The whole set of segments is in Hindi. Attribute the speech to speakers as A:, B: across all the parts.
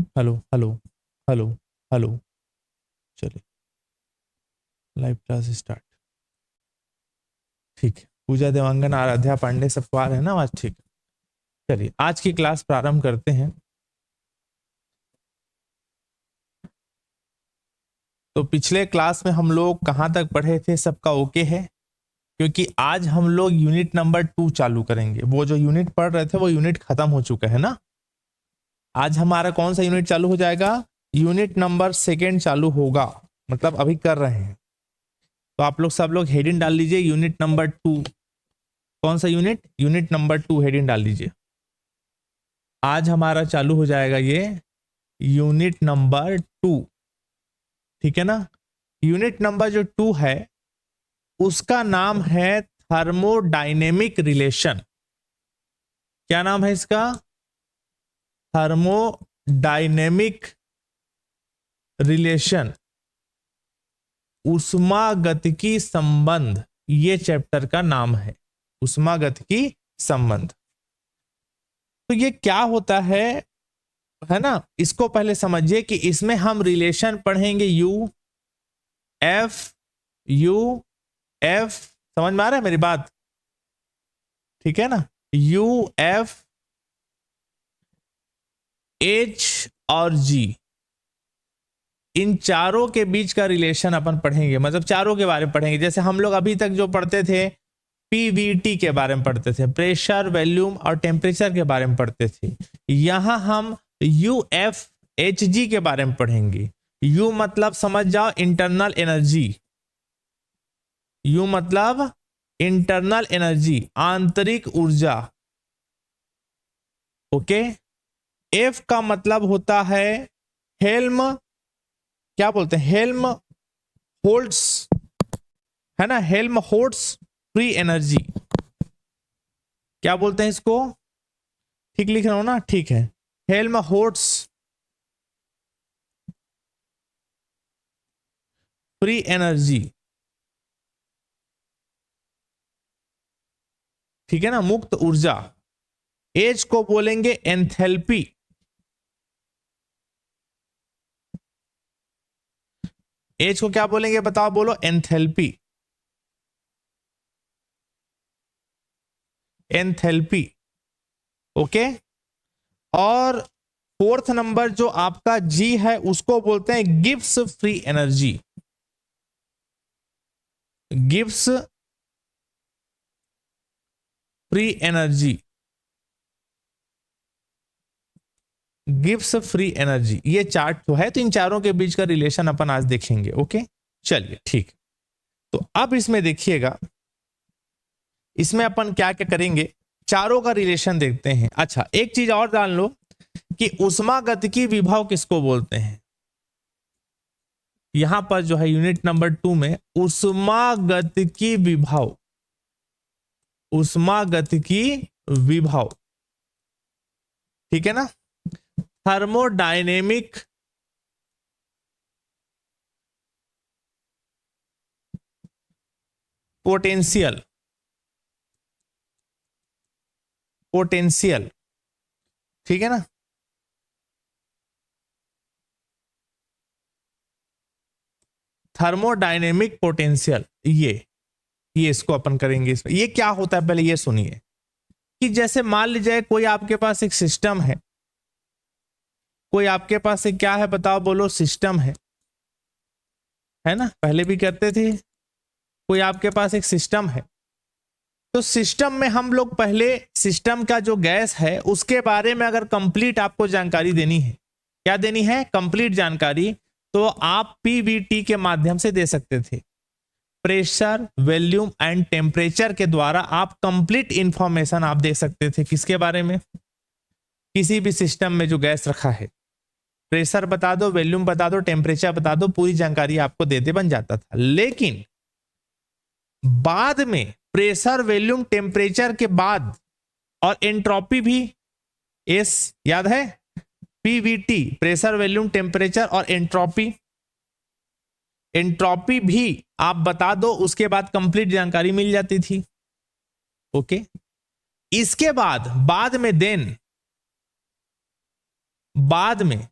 A: Hello hello hello hello. चलिए लाइव क्लास स्टार्ट। ठीक है, पूजा देवांगन आराध्या पांडे सबको आ रहे हैं ना आज? ठीक। चलिए आज की क्लास प्रारंभ करते हैं। तो पिछले क्लास में हम लोग कहाँ तक पढ़े थे? सबका ओके है? क्योंकि आज हम लोग यूनिट नंबर 2 चालू करेंगे। वो जो यूनिट पढ़ रहे थे वो यूनिट खत्म हो चुका है ना। आज हमारा कौन सा यूनिट चालू हो जाएगा? यूनिट नंबर 2 चालू होगा, मतलब अभी कर रहे हैं। तो आप लोग सब लोग हेडिंग डाल लीजिए यूनिट नंबर 2। कौन सा यूनिट? यूनिट नंबर 2 हेडिंग डाल लीजिए। आज हमारा चालू हो जाएगा ये यूनिट नंबर 2। ठीक है ना। यूनिट नंबर जो 2 है उसका नाम है थर्मोडायनेमिक रिलेशन। क्या नाम है इसका? थर्मोडायनेमिक रिलेशन, उष्मागतिकी संबंध। ये चैप्टर का नाम है उष्मागतिकी संबंध। तो ये क्या होता है ना। इसको पहले समझिए कि इसमें हम रिलेशन पढ़ेंगे यू एफ यू एफ। समझ में आ रहा है मेरी बात? ठीक है ना। यू एफ एच और जी, इन चारों के बीच का रिलेशन अपन पढ़ेंगे, मतलब चारों के बारे में पढ़ेंगे। जैसे हम लोग अभी तक जो पढ़ते थे पीवीटी के बारे में पढ़ते थे, प्रेशर वॉल्यूम और टेम्परेचर के बारे में पढ़ते थे। यहां हम यू एफ एच जी के बारे में पढ़ेंगे। यू मतलब समझ जाओ इंटरनल एनर्जी। यू मतलब इंटरनल एनर्जी, आंतरिक ऊर्जा। ओके। एफ का मतलब होता है हेल्म, क्या बोलते हैं, हेल्म होल्ट्स, है ना, हेल्म होल्ट्स फ्री एनर्जी। क्या बोलते हैं इसको? ठीक लिख रहा हूं ना? ठीक है। Helmholtz free energy. ठीक है ना, मुक्त ऊर्जा। एच को बोलेंगे एंथैल्पी। एच को क्या बोलेंगे बताओ? बोलो एंथैल्पी। एंथैल्पी। ओके। और फोर्थ नंबर जो आपका जी है उसको बोलते हैं Gibbs free energy. Gibbs free energy. Gibbs free energy, ये चार्ट तो है। तो इन चारों के बीच का रिलेशन अपन आज देखेंगे। ओके चलिए ठीक। तो अब इसमें देखिएगा, इसमें अपन क्या क्या करेंगे, चारों का रिलेशन देखते हैं। अच्छा एक चीज और जान लो कि उष्मागतिकी विभव किसको बोलते हैं। यहां पर जो है यूनिट नंबर 2 में उष्मागतिकी विभव, उष्मागतिकी विभव, ठीक है ना। थर्मोडायनेमिक पोटेंशियल, पोटेंशियल, ठीक है ना। थर्मोडायनेमिक पोटेंशियल, ये इसको अपन करेंगे। इसमें ये क्या होता है पहले ये सुनिए कि जैसे मान लीजिए कोई आपके पास एक सिस्टम है, कोई आपके पास एक क्या है बताओ? बोलो सिस्टम है ना, पहले भी करते थे। कोई आपके पास एक सिस्टम है, तो सिस्टम में हम लोग पहले सिस्टम का जो गैस है उसके बारे में अगर कंप्लीट आपको जानकारी देनी है, क्या देनी है? कंप्लीट जानकारी। तो आप पीवीटी के माध्यम से दे सकते थे। प्रेशर वॉल्यूम एंड टेम्परेचर के द्वारा आप कंप्लीट इंफॉर्मेशन आप दे सकते थे। किसके बारे में? किसी भी सिस्टम में जो गैस रखा है, प्रेशर बता दो, वॉल्यूम बता दो, टेम्परेचर बता दो, पूरी जानकारी आपको देते बन जाता था। लेकिन बाद में प्रेशर वॉल्यूम टेम्परेचर के बाद और एंट्रोपी भी, एस याद है, पीवीटी प्रेशर वॉल्यूम टेम्परेचर और एंट्रोपी, एंट्रोपी भी आप बता दो, उसके बाद कंप्लीट जानकारी मिल जाती थी। ओके। इसके बाद में देन बाद में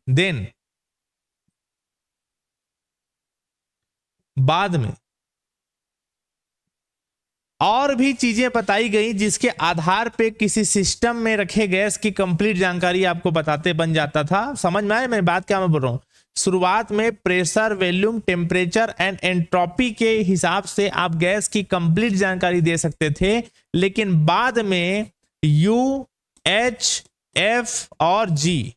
A: और भी चीजें बताई गई जिसके आधार पे किसी सिस्टम में रखे गैस की कंप्लीट जानकारी आपको बताते बन जाता था। समझ में आया मैं बात क्या मैं बोल रहा हूं? शुरुआत में pressure, volume, temperature and entropy के हिसाब से आप गैस की कंप्लीट जानकारी दे सकते थे, लेकिन बाद में यू, एच, एफ और जी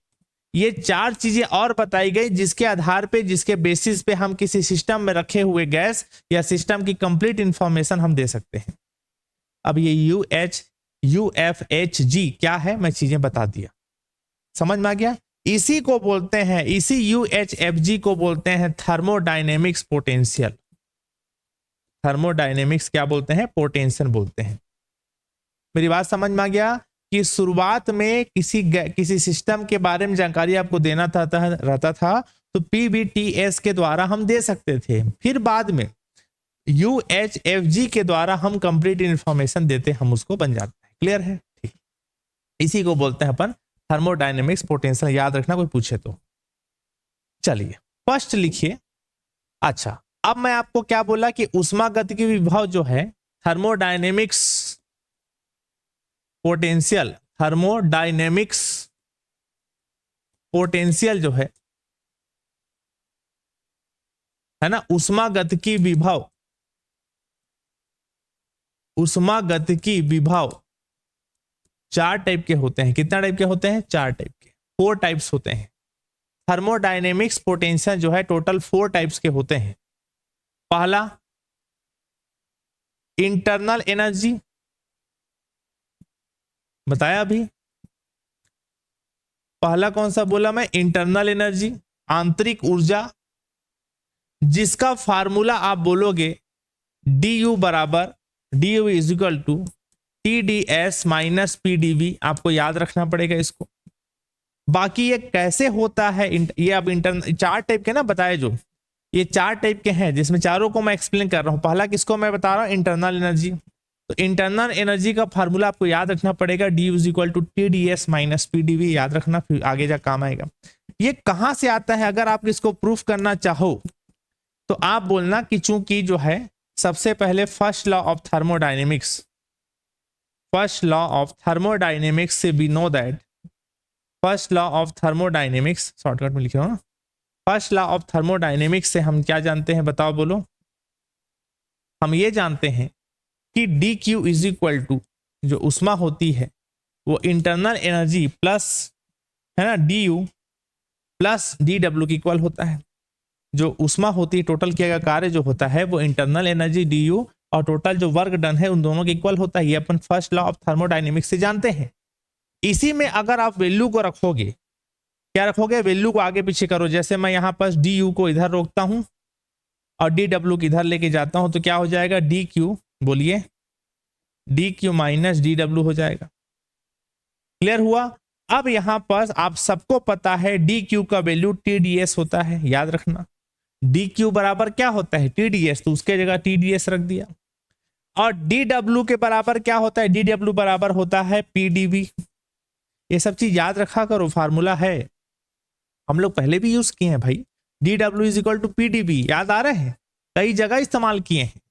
A: ये 4 चीजें और बताई गई जिसके आधार पे, जिसके बेसिस पे हम किसी सिस्टम में रखे हुए गैस या सिस्टम की कंप्लीट इंफॉर्मेशन हम दे सकते हैं। अब ये यू, एफ, एच, जी क्या है मैं चीजें बता दिया, समझ में आ गया? इसी को बोलते हैं, इसी यू, एच, एफ, जी को बोलते हैं थर्मोडायनेमिक्स पोटेंशियल। थर्मोडायनेमिक्स क्या बोलते हैं? पोटेंशियल बोलते हैं। मेरी बात समझ में आ गया कि शुरुआत में किसी सिस्टम के बारे में जानकारी आपको देना रहता था तो पीबीटीएस के द्वारा हम दे सकते थे, फिर बाद में यूएचएफजी के द्वारा हम कंप्लीट इंफॉर्मेशन देते, हम उसको बन जाते हैं। क्लियर है? ठीक, इसी को बोलते हैं अपन थर्मोडायनेमिक्स पोटेंशियल। याद रखना कोई पूछे तो। चलिए फर्स्ट लिखिए। अच्छा, अब मैं आपको क्या बोला कि ऊष्मागतिकी विभव जो है थर्मोडायनेमिक्स पोटेंशियल, थर्मोडायनेमिक्स पोटेंशियल जो है ना, ऊष्मागतिकी विभव, ऊष्मागतिकी विभव 4 टाइप के होते हैं। कितना टाइप के होते हैं? 4 टाइप के, 4 टाइप्स होते हैं। थर्मोडायनेमिक्स पोटेंशियल जो है टोटल 4 टाइप्स के होते हैं। पहला इंटरनल एनर्जी, बताया अभी। पहला कौन सा बोला मैं? इंटरनल एनर्जी, आंतरिक ऊर्जा, जिसका फार्मूला आप बोलोगे du बराबर, du is equal to TdS minus PdV। आपको याद रखना पड़ेगा इसको। बाकी ये कैसे होता है, ये अब इंटरनल 4 टाइप के ना बताए, जो ये 4 टाइप के हैं जिसमें चारों को मैं एक्सप्लेन कर रहा हूं। पहला किसको मैं बता रहा हूं? Internal energy. तो इंटरनल एनर्जी का फार्मूला आपको याद रखना पड़ेगा, du is equal to TdS minus PdV। याद रखना, फिर आगे जा काम आएगा। ये कहां से आता है? अगर आप इसको प्रूफ करना चाहो तो आप बोलना कि चूंकि जो है सबसे पहले first law of thermodynamics, first law of thermodynamics से we know that, first law of thermodynamics, shortcut में लिख रहा हूं ना, फर्स्ट लॉ ऑफ थर्मोडायनेमिक्स से हम क्या जानते हैं? बताओ, बोलो। हम ये जानते हैं कि D Q is equal to, जो उष्मा होती है वो इंटरनल एनर्जी प्लस, है ना, D U plus D W की इक्वल होता है। जो उष्मा होती है, टोटल किया गया कार्य जो होता है वो इंटरनल एनर्जी डी यू और टोटल जो वर्क डन है उन दोनों के इक्वल होता है। ये अपन फर्स्ट लॉ ऑफ थर्मोडायनेमिक्स से जानते हैं। इसी में अगर आप वैल्यू को रखोगे, क्या रखोगे? वैल्यू को आगे पीछे करो। जैसे मैं यहां पर डी यू को इधर रोकता हूं और डी डब्ल्यू को इधर लेके जाता हूं तो क्या हो जाएगा? डी क्यू, बोलिए, D Q minus D W हो जाएगा। क्लियर हुआ? अब यहां पर आप सबको पता है डी क्यू का वैल्यू टीडीएस होता है। याद रखना, डी क्यू बराबर क्या होता है? टीडीएस, तो उसके जगह टीडीएस रख दिया। और डी डब्ल्यू के बराबर क्या होता है? डी डब्ल्यू बराबर होता है पीडीवी। ये सब चीज याद रखा करो, फार्मूला है, हम लोग पहले भी यूज किए हैं भाई। D W is equal to PDV, याद आ रहे हैं, कई जगह इस्तेमाल किए हैं।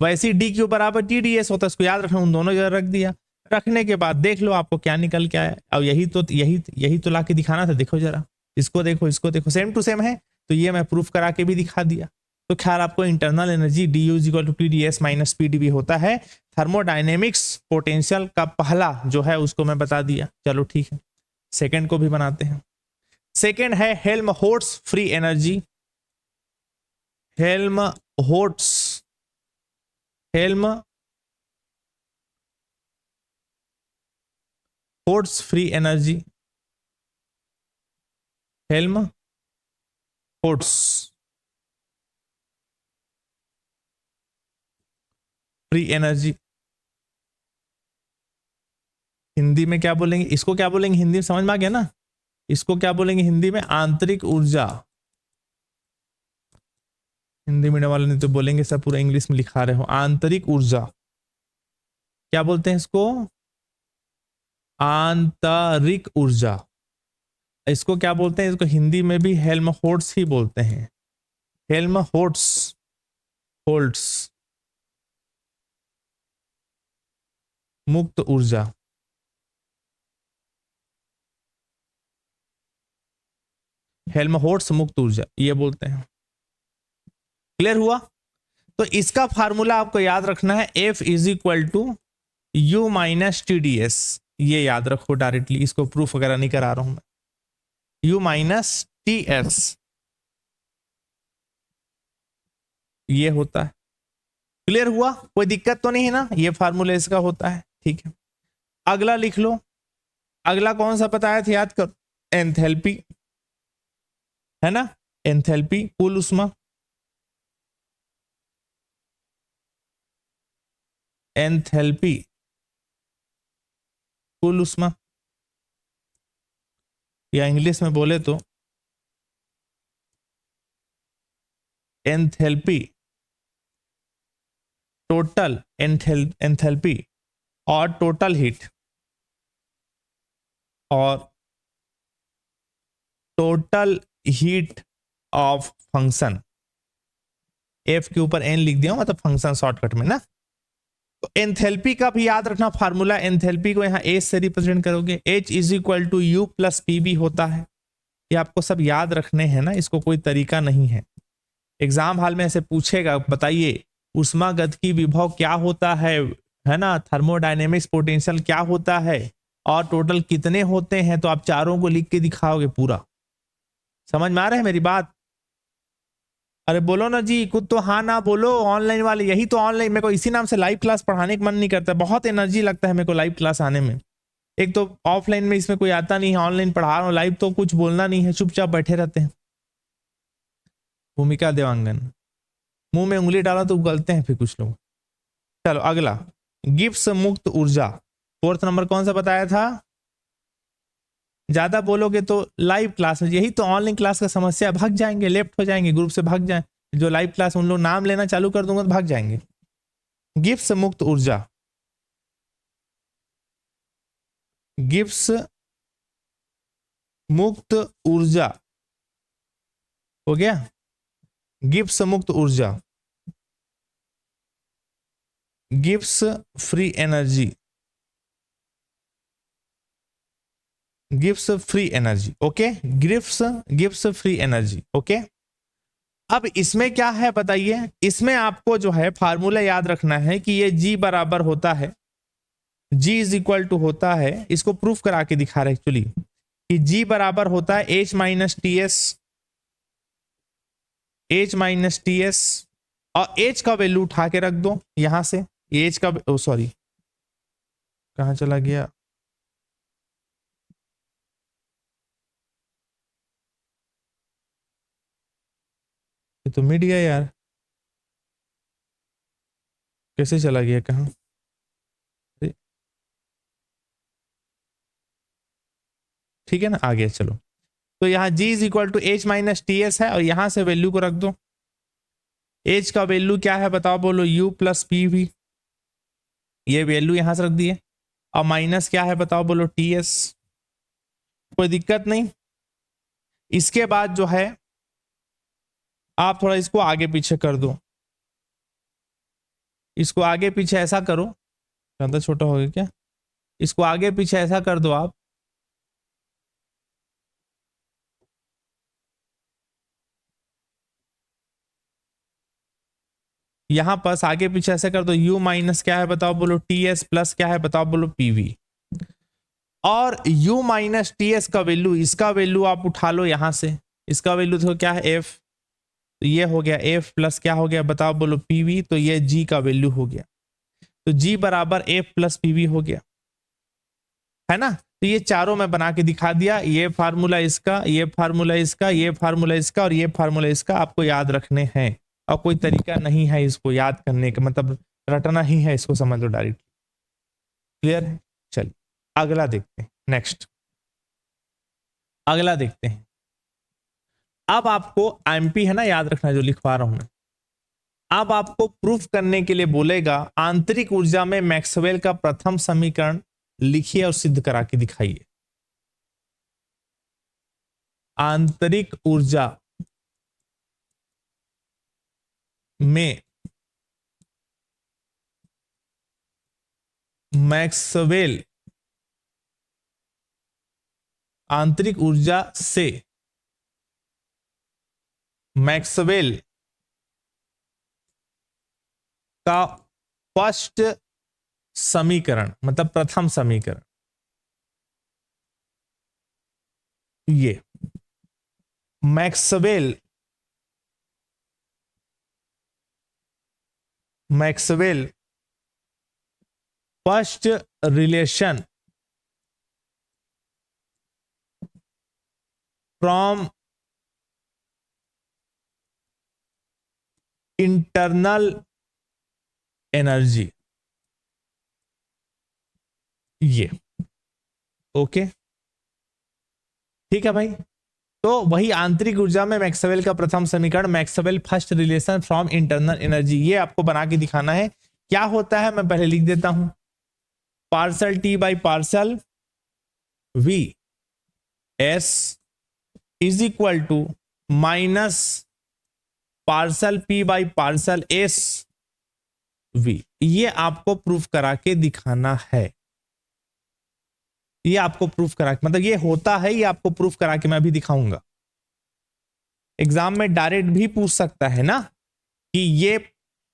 A: वैसे डी क्यू बराबर टीडीएस होता है, इसको याद रखना, उन दोनों जगह रख दिया। रखने के बाद देख लो आपको क्या निकल के आया। अब यही तो ला के दिखाना था। देखो जरा, इसको देखो, इसको देखो, सेम टू सेम है। तो ये मैं प्रूफ करा के भी दिखा दिया। तो खैर आपको internal energy D U is equal to TdS minus PDV होता है। थर्मोडायनेमिक्स पोटेंशियल का पहला जो है उसको मैं बता दिया। चलो ठीक है, सेकेंड को भी बनाते हैं। सेकेंड है Helmholtz free energy. Helmholtz free energy, Helmholtz free energy. Hindi में क्या बोलेंगे इसको? क्या बोलेंगे हिंदी में? समझ में आ गया ना? इसको क्या बोलेंगे हिंदी में? आंतरिक ऊर्जा। हिंदी मीडियम वाले ने तो बोलेंगे सब पूरा इंग्लिश में लिखा रहे हो। आंतरिक ऊर्जा क्या बोलते हैं इसको? आंतरिक ऊर्जा। इसको क्या बोलते हैं, इसको हिंदी में भी हेल्महोल्ट्ज ही बोलते हैं, हेल्महोल्ट्ज, होल्ट्स, मुक्त ऊर्जा। हेल्महोल्ट्ज मुक्त ऊर्जा ये बोलते हैं। क्लियर हुआ? तो इसका फार्मूला आपको याद रखना है, F is equal to U minus TdS। ये याद रखो डायरेक्टली, इसको प्रूफ वगैरह नहीं करा रहा हूं मैं। U माइनस TS ये होता है। क्लियर हुआ? कोई दिक्कत तो नहीं है ना? ये फार्मूला इसका होता है, ठीक है। अगला लिख लो। अगला कौन सा बताया था, याद करो, एंथैल्पी है ना, एंथैल्पी कुल उष्मा, एंथैल्पी कुल उष्मा, या इंग्लिश में बोले तो एंथैल्पी, टोटल एंथैल्पी और टोटल हीट और total heat of function. F के ऊपर एन लिख दिया मतलब फंक्शन शॉर्टकट में ना। तो एंथैल्पी का भी याद रखना फार्मूला, एंथैल्पी को यहां एच से रिप्रेजेंट करोगे, H is equal to U plus P B होता है। ये आपको सब याद रखने हैं ना, इसको कोई तरीका नहीं है। एग्जाम हॉल में ऐसे पूछेगा, बताइए ऊष्मागतिकी विभव क्या होता है ना, थर्मोडायनेमिक्स पोटेंशियल क्या होता है और टोटल कितने होते हैं, तो आप चारों को लिख के दिखाओगे पूरा। समझ में आ रहा है मेरी बात? अरे बोलो ना जी, कुछ तो हाँ ना बोलो। ऑनलाइन वाले यही तो, ऑनलाइन मेरे को इसी नाम से लाइव क्लास पढ़ाने का मन नहीं करता, बहुत एनर्जी लगता है मेरे को लाइव क्लास आने में। एक तो ऑफलाइन में इसमें कोई आता नहीं है, ऑनलाइन पढ़ा रहा हूँ, लाइव तो कुछ बोलना नहीं है, चुपचाप बैठे रहते हैं। भूमिका देवांगन, मुंह में उंगली डाला तो उगलते हैं फिर कुछ लोग। चलो अगला, गिब्स मुक्त ऊर्जा। फोर्थ नंबर कौन सा बताया था? ज्यादा बोलोगे तो लाइव क्लास में, यही तो ऑनलाइन क्लास का समस्या, भाग जाएंगे, लेफ्ट हो जाएंगे, ग्रुप से भाग जाए। जो लाइव क्लास उन लोग नाम लेना चालू कर दूंगा तो भाग जाएंगे। गिब्स मुक्त ऊर्जा, गिब्स मुक्त ऊर्जा हो गया, गिब्स मुक्त ऊर्जा, Gibbs free energy, Gibbs free energy, okay, Gibbs free energy, okay. अब इसमें क्या है बताइए, इसमें आपको जो है फार्मूला याद रखना है कि ये G बराबर होता है, G इज इक्वल टू होता है, इसको प्रूफ करा के दिखा रहे एक्चुअली, कि G बराबर होता है H minus TS, H minus TS, और H का वैल्यू उठा के रख दो यहां से, H का, ओ सॉरी कहां चला गया, ये तो मिट गया यार, कैसे चला गया, कहां? ठीक है ना, आ गया, चलो। तो यहाँ G is equal to H minus TS है, और यहां से वैल्यू को रख दो। H का वैल्यू क्या है बताओ, बोलो, U प्लस पी वी, ये वैल्यू यहां से रख दिए, और माइनस क्या है बताओ, बोलो, TS। कोई दिक्कत नहीं। इसके बाद जो है आप थोड़ा इसको आगे पीछे कर दो, इसको आगे पीछे ऐसा करो, ज्यादा छोटा हो गया क्या, इसको आगे पीछे ऐसा कर दो आप, यहां पास आगे पीछे ऐसा कर दो, U माइनस क्या है बताओ, बोलो, TS प्लस क्या है बताओ, बोलो, PV। और U माइनस TS का वैल्यू, इसका वैल्यू आप उठा लो यहां से, इसका वैल्यू तो क्या है, F, तो ये हो गया F प्लस क्या हो गया बताओ, बोलो, PV, तो ये G का वैल्यू हो गया, तो G बराबर F प्लस PV हो गया, है ना। तो ये चारों में बना के दिखा दिया, ये फार्मूला इसका, ये फार्मूला इसका, ये फार्मूला इसका, और ये फार्मूला इसका आपको याद रखने हैं, और कोई तरीका नहीं है इसको याद करने का, मतलब रटना ही है, इसको समझ लो डायरेक्ट। क्लियर है? चलिए अगला देखते हैं, नेक्स्ट अगला देखते हैं। अब आपको एमपी है ना, याद रखना जो लिखवा रहा हूं मैं। अब आपको प्रूफ करने के लिए बोलेगा, आंतरिक ऊर्जा में मैक्सवेल का प्रथम समीकरण लिखिए और सिद्ध करा के दिखाइए। आंतरिक ऊर्जा में मैक्सवेल आंतरिक ऊर्जा से मैक्सवेल का फर्स्ट समीकरण मतलब प्रथम समीकरण, ये Maxwell first relation from internal energy, ये ओके ठीक है भाई। तो वही आंतरिक ऊर्जा में मैक्सवेल का प्रथम समीकरण, Maxwell first relation from internal energy, ये आपको बना के दिखाना है। क्या होता है मैं पहले लिख देता हूं, partial T by partial V S is equal to minus partial P by partial S V. ये आपको प्रूफ करा के दिखाना है, ये आपको प्रूफ करा मतलब ये होता है, ये आपको प्रूफ करा के मैं अभी दिखाऊंगा। एग्जाम में डायरेक्ट भी पूछ सकता है ना कि ये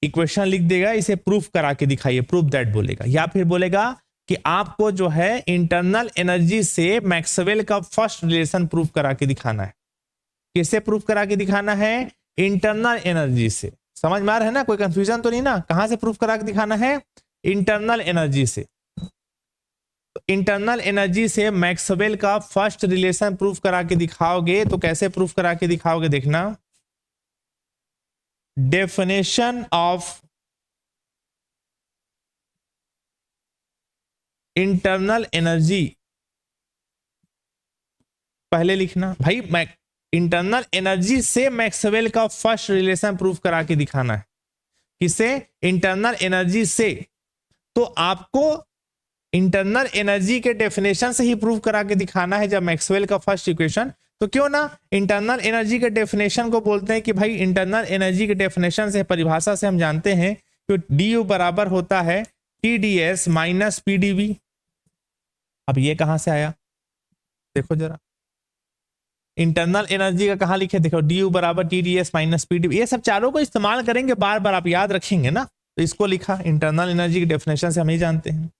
A: इक्वेशन लिख देगा, इसे प्रूफ करा के दिखाइए, प्रूफ दैट बोलेगा, या फिर बोलेगा कि आपको जो है इंटरनल एनर्जी से मैक्सवेल का फर्स्ट रिलेशन प्रूफ करा के दिखाना है। किससे प्रूफ करा के दिखाना है? इंटरनल एनर्जी से। समझ में आ रहा है ना, कोई कंफ्यूजन तो नहीं ना? कहां से प्रूफ करा के दिखाना है? इंटरनल एनर्जी से। तो इंटरनल एनर्जी से मैक्सवेल का फर्स्ट रिलेशन प्रूफ करा के दिखाओगे तो कैसे प्रूफ करा के दिखाओगे देखना। डेफिनेशन ऑफ इंटरनल एनर्जी पहले लिखना भाई, इंटरनल एनर्जी से मैक्सवेल का फर्स्ट रिलेशन प्रूफ करा के दिखाना है। किसे? इंटरनल एनर्जी से। तो आपको इंटरनल एनर्जी के डेफिनेशन से ही प्रूफ करा के दिखाना है जब मैक्सवेल का फर्स्ट इक्वेशन। तो क्यों ना इंटरनल एनर्जी के डेफिनेशन को बोलते हैं कि भाई इंटरनल एनर्जी के डेफिनेशन से, परिभाषा से हम जानते हैं कि डी यू बराबर होता है T D S minus P D V. अब ये कहां से आया देखो जरा, इंटरनल एनर्जी का कहां लिखे देखो, डी यू बराबर T D S minus P D V. ये सब चारों को इस्तेमाल करेंगे बार बार, आप याद रखेंगे ना। तो इसको लिखा इंटरनल एनर्जी के डेफिनेशन से हम ही जानते हैं।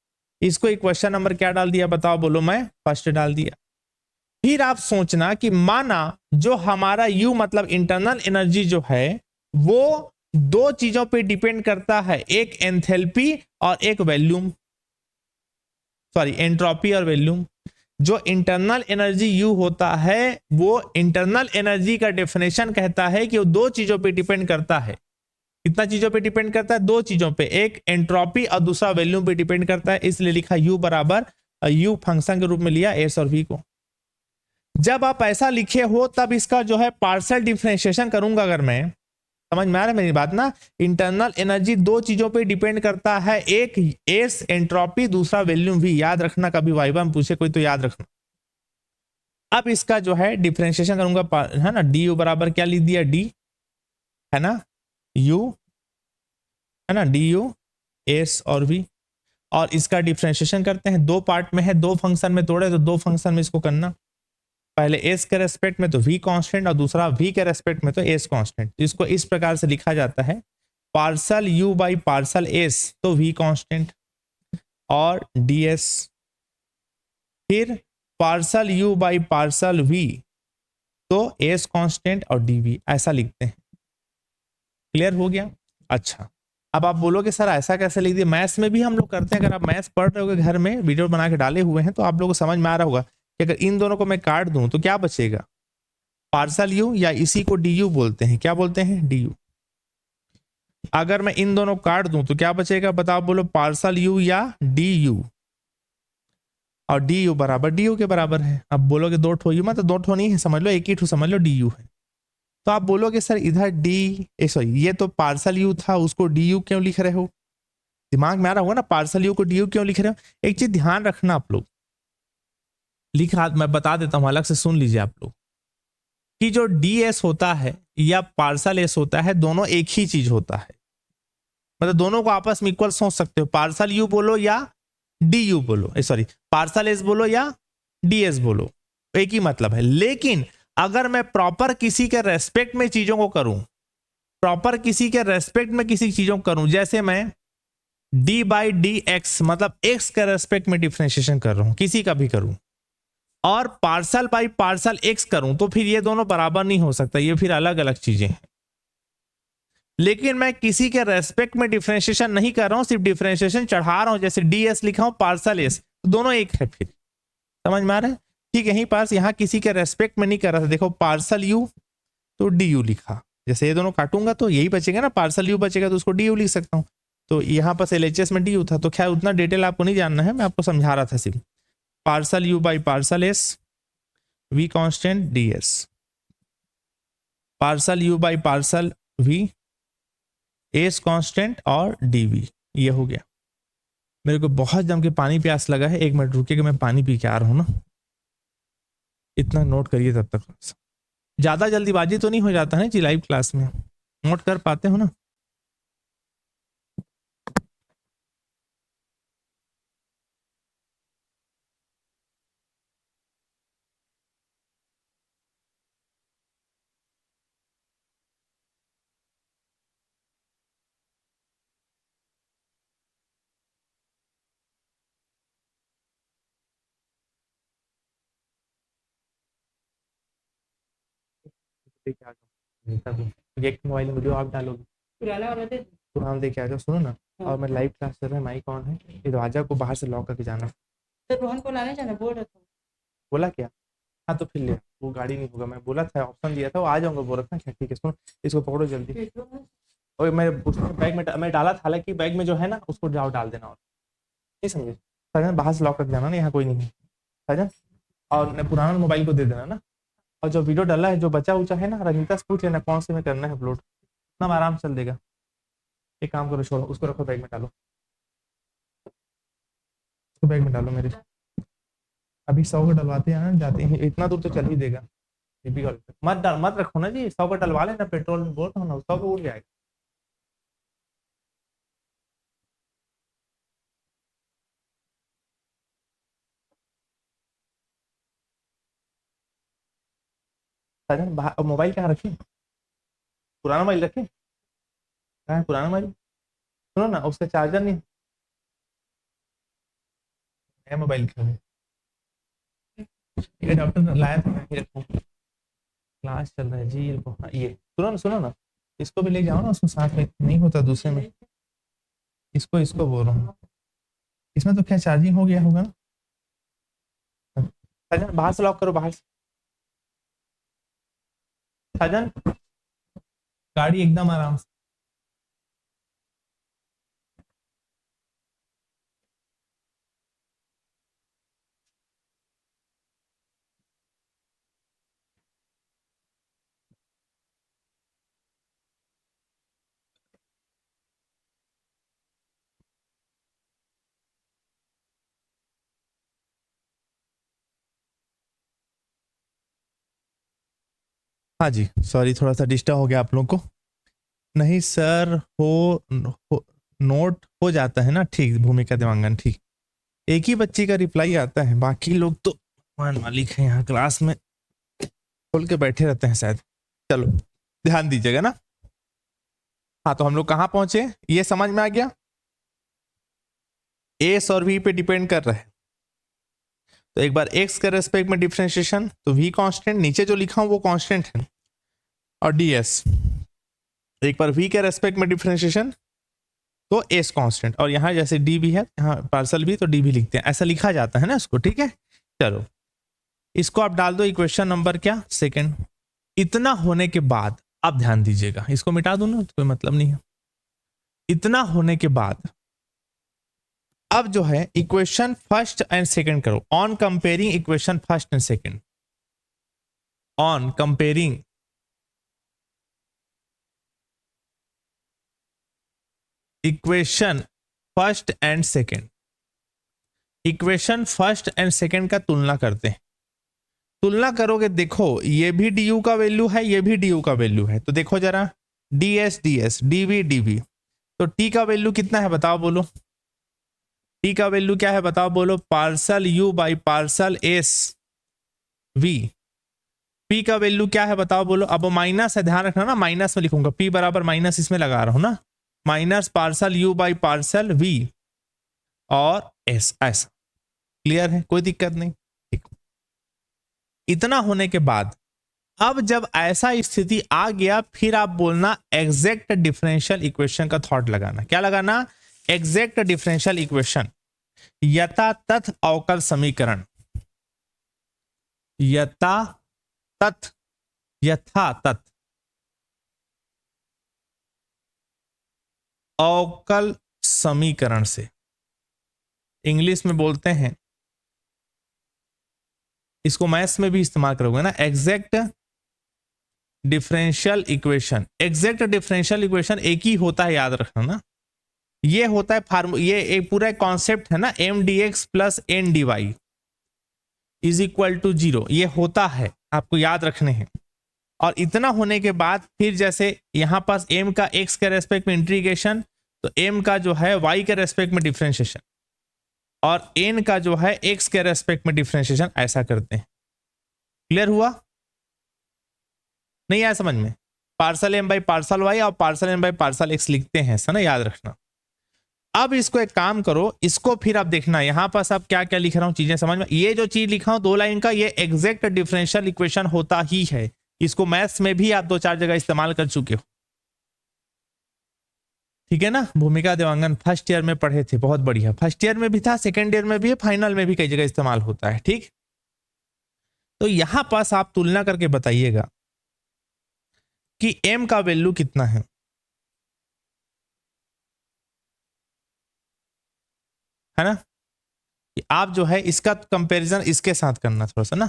A: इसको एक क्वेश्चन नंबर क्या डाल दिया बताओ, बोलो। मैं फर्स्ट डाल दिया। फिर आप सोचना कि माना जो हमारा U मतलब इंटरनल एनर्जी जो है वो दो चीजों पे डिपेंड करता है, एक एंथैल्पी और एक वॉल्यूम, सॉरी एंट्रोपी और वॉल्यूम। जो इंटरनल एनर्जी U होता है वो इंटरनल एनर्जी का डेफिनेशन कहता है कि वो दो चीजों पे डिपेंड करता है। कितना चीजों पे डिपेंड करता है? दो चीजों पे, एक एंट्रोपी और दूसरा वॉल्यूम पे डिपेंड करता है। इसलिए लिखा U बराबर, U फंक्शन के रूप में लिया S और V को। जब आप ऐसा लिखे हो तब इसका जो है पार्शियल डिफरेंशिएशन करूंगा अगर मैं, समझ में आ रहा है मेरी बात ना। इंटरनल एनर्जी दो चीजों पे डिपेंड करता है, एक S एंट्रोपी, दूसरा वॉल्यूम V। याद रखना, कभी वाइवा में पूछे कोई तो याद रखना। अब इसका जो है डिफरेंशिएशन करूंगा, है ना। डी यू बराबर क्या लिख दिया, D है ना, U है ना, डी यू S और V। और इसका डिफरेंशिएशन करते हैं, दो पार्ट में है, दो फंक्शन में तोड़े तो दो फंक्शन में इसको करना। पहले S के रेस्पेक्ट में तो V कांस्टेंट और दूसरा V के रेस्पेक्ट में तो S कांस्टेंट। इसको इस प्रकार से लिखा जाता है, parcel U by parcel S तो V कांस्टेंट और ds, फिर parcel U by parcel V तो S कांस्टेंट और dV। ऐसा लिखते हैं। क्लियर हो गया? अच्छा, अब आप बोलोगे सर ऐसा कैसे लिख दिया? मैथ्स में भी हम लोग करते हैं। अगर आप मैथ्स पढ़ रहे होगे घर में, वीडियो बना के डाले हुए हैं, तो आप लोगों को समझ में आ रहा होगा कि अगर इन दोनों को मैं काट दूं तो क्या बचेगा? पार्सल U, या इसी को डी यू बोलते हैं। क्या बोलते हैं? D you. अगर मैं इन दोनों काट दूं तो क्या बचेगा बताओ, बोलो। पार्सल U या डी यू। और डी यू बराबर डी यू के बराबर है। अब बोलोगे दो ठो यू, मतलब दो ठो नहीं है, समझ लो एक ही ठो समझ लो, डी यू है। तो आप बोलोगे सर इधर सॉरी ये तो पार्सल U था, उसको डी यू क्यों लिख रहे हो? दिमाग में आ रहा होगा ना, पार्सल U को डी यू क्यों लिख रहे हो? एक चीज ध्यान रखना आप लोग, लिख रहा मैं बता देता हूं, अलग से सुन लीजिए आप लोग। कि जो डी एस होता है या पार्सल एस होता है, दोनों एक ही चीज होता है। मतलब दोनों को आपस में इक्वल सोच सकते हो, पार्सल यू बोलो या डी यू बोलो, सॉरी पार्सल एस बोलो या डी एस बोलो, एक ही मतलब है। लेकिन अगर मैं प्रॉपर किसी के रेस्पेक्ट में चीजों को करूं, प्रॉपर किसी के रेस्पेक्ट में किसी चीजों को करूं, जैसे मैं डी बाई डी एक्स मतलब एक्स के रेस्पेक्ट में डिफरेंशिएशन कर रहा हूं, किसी का भी करूं, और पार्सल बाई पार्सल एक्स करूं, तो फिर ये दोनों बराबर नहीं हो सकता, ये फिर अलग अलग चीजें हैं। लेकिन मैं किसी के रेस्पेक्ट में डिफरेंशिएशन नहीं कर रहा हूं, सिर्फ डिफरेंशिएशन चढ़ा रहा हूं, जैसे डी एस लिखा हूं पार्सल एस, तो दोनों एक है। फिर समझ में आ रहा है? ठीक, यहीं पास यहां किसी के रेस्पेक्ट में नहीं कर रहा था, देखो पार्सल यू तो डी यू लिखा, जैसे ये दोनों काटूंगा तो यही बचेगा ना, पार्सल यू बचेगा तो उसको डी यू लिख सकता हूं। तो यहाँ पर एलएचएस में डी यू था, तो खैर उतना डिटेल आपको नहीं जानना है, मैं आपको समझा रहा था सिर्फ। Partial U by partial S, V constant D S, partial U by partial V, S constant और डी वी, ये हो गया। मेरे को बहुत जम के पानी प्यास लगा है, 1 मिनट रुकिए कि मैं पानी पी के आ रहा हूँ ना, इतना नोट करिए तब तक। ज्यादा जल्दीबाजी तो नहीं हो जाता है जी लाइव क्लास में, नोट कर पाते हो ना? देख आ जाओ, एक मोबाइल में वीडियो आप डालोगे, पुराना देख के आ जाओ, सुनो ना। और मैं लाइव क्लास कर रहा है, माइक ऑन है, ये दरवाजा को बाहर से लॉक करके जाना।
B: तो रोहन को लाने जाना बोल रहा था।
A: बोला क्या? हाँ तो फिर ले, वो गाड़ी नहीं होगा, मैं बोला था ऑप्शन दिया था, वो आ जाऊंगा बोल रहा था। क्या ठीक है, सुनो इसको पकड़ो जल्दी। और मैं उसमें बैग में मैं डाला था, हालांकि बैग में जो है ना उसको जाओ डाल देना, और नहीं समझे साजन, बाहर से लॉक करके जाना ना, यहाँ कोई नहीं है साजन। और पुराना मोबाइल को दे देना ना, और जो वीडियो डाला है जो बचा उचा है ना, रंजीता से पूछ लेना कौन से में करना है अपलोड, ना आराम चल देगा। एक काम करो, छोड़ो उसको, रखो बैग में डालो, उसको बैग में डालो मेरे। अभी 100 को डलवाते हैं ना, जाते हैं, इतना दूर तो चल ही देगा। मत डाल, मत रखो ना जी, 100 को डलवा लेना, पेट्रोल में बोल रहा हूँ ना, 100 को उड़ जाएगा। साजन मोबाइल कहाँ रखे? पुराना मोबाइल रखे? कहाँ है पुराना मोबाइल? सुनो ना, उसका चार्जर नहीं, नया मोबाइल क्यों है? ये डॉक्टर लाया था, मैं ही रखूँ, क्लास चल रहा है जी। ये सुनो ना, सुनो ना, इसको भी ले जाओ ना, उसको साथ में नहीं होता दूसरे में, इसको इसको बोल रहा हूँ, इसमें तो क्या चार्जिंग हो गया होगा ना। साजन बाहर से लॉक करो, बाहर से। साजन गाड़ी एकदम आराम से। हाँ जी सॉरी, थोड़ा सा डिस्टर्ब हो गया आप लोगों को। नहीं सर, नोट हो जाता है ना, ठीक, भूमिका देवांगन ठीक। एक ही बच्ची का रिप्लाई आता है, बाकी लोग तो मान मालिक है यहाँ क्लास में, खोल के बैठे रहते हैं शायद। चलो ध्यान दीजिएगा ना। हाँ तो हम लोग कहाँ पहुंचे, ये समझ में आ गया। एस और वी पे डिपेंड कर रहा है, तो एक बार एक्स के रेस्पेक्ट में डिफरेंशिएशन, तो वी कांस्टेंट, नीचे जो लिखा हूं वो कांस्टेंट है, और डी एस। एक बार वी के रेस्पेक्ट में डिफरेंशिएशन तो एस कांस्टेंट, और यहाँ जैसे डी भी है, यहाँ पार्सल भी, तो डी भी लिखते हैं, ऐसा लिखा जाता है ना इसको, ठीक है। चलो इसको आप डाल दो इक्वेशन नंबर क्या, सेकंड। इतना होने के बाद आप ध्यान दीजिएगा, इसको मिटा दो ना, तो कोई मतलब नहीं है। इतना होने के बाद अब जो है इक्वेशन फर्स्ट एंड सेकंड करो, on comparing equation first and second, on comparing equation first and second, equation first and second का तुलना करते हैं। तुलना करोगे, देखो ये भी du का वैल्यू है, ये भी du का वैल्यू है, तो देखो जरा ds ds dv dv, तो t का वैल्यू कितना है बताओ बोलो, t का वैल्यू क्या है बताओ बोलो, parcel u by parcel s v। p का वैल्यू क्या है बताओ बोलो, अब माइनस है, ध्यान रखना ना, माइनस में लिखूंगा, p बराबर माइनस इसमें लगा रहा हूं ना, minus parcel u by parcel v और s, ऐसा क्लियर है, कोई दिक्कत नहीं। ठीक, इतना होने के बाद अब जब ऐसा स्थिति आ गया, फिर आप बोलना एग्जैक्ट डिफरेंशियल इक्वेशन का थॉट लगाना, क्या लगाना, एग्जैक्ट डिफरेंशियल इक्वेशन, यथातथ अवकल समीकरण, यथातथ अवकल समीकरण से, इंग्लिश में बोलते हैं, इसको मैथ्स में भी इस्तेमाल करोगे ना, exact differential equation. Exact differential equation एक ही होता है, याद रखना ना, ये होता है ये एक पूरा कॉन्सेप्ट है ना, M D X plus N D Y is equal to 0, ये होता है, आपको याद रखने हैं। और इतना होने के बाद फिर जैसे यहां पास m का x के रेस्पेक्ट में इंटीग्रेशन, तो m का जो है y के रेस्पेक्ट में डिफरेंशिएशन, और n का जो है x के रेस्पेक्ट में डिफरेंशिएशन, ऐसा करते हैं। क्लियर हुआ, नहीं आया समझ में, parcel m by parcel y और parcel n by parcel x लिखते हैं, ऐसा ना, याद रखना। अब इसको एक काम करो, इसको फिर आप देखना यहां पास आप क्या क्या लिख रहा हूं, चीजें समझ में, ये जो चीज लिखा हूं 2 लाइन का, ये एग्जैक्ट डिफरेंशियल इक्वेशन होता ही है। इसको मैथ्स में भी आप 2-4 जगह इस्तेमाल कर चुके हो, ठीक है ना। भूमिका देवांगन फर्स्ट ईयर में पढ़े थे, बहुत बढ़िया, फर्स्ट ईयर में भी था, सेकेंड ईयर में भी है, फाइनल में भी कई जगह इस्तेमाल होता है। ठीक, तो यहां पास आप तुलना करके बताइएगा कि m का वैल्यू कितना है ना, कि आप जो है इसका कंपैरिजन इसके साथ करना थोड़ा सा ना,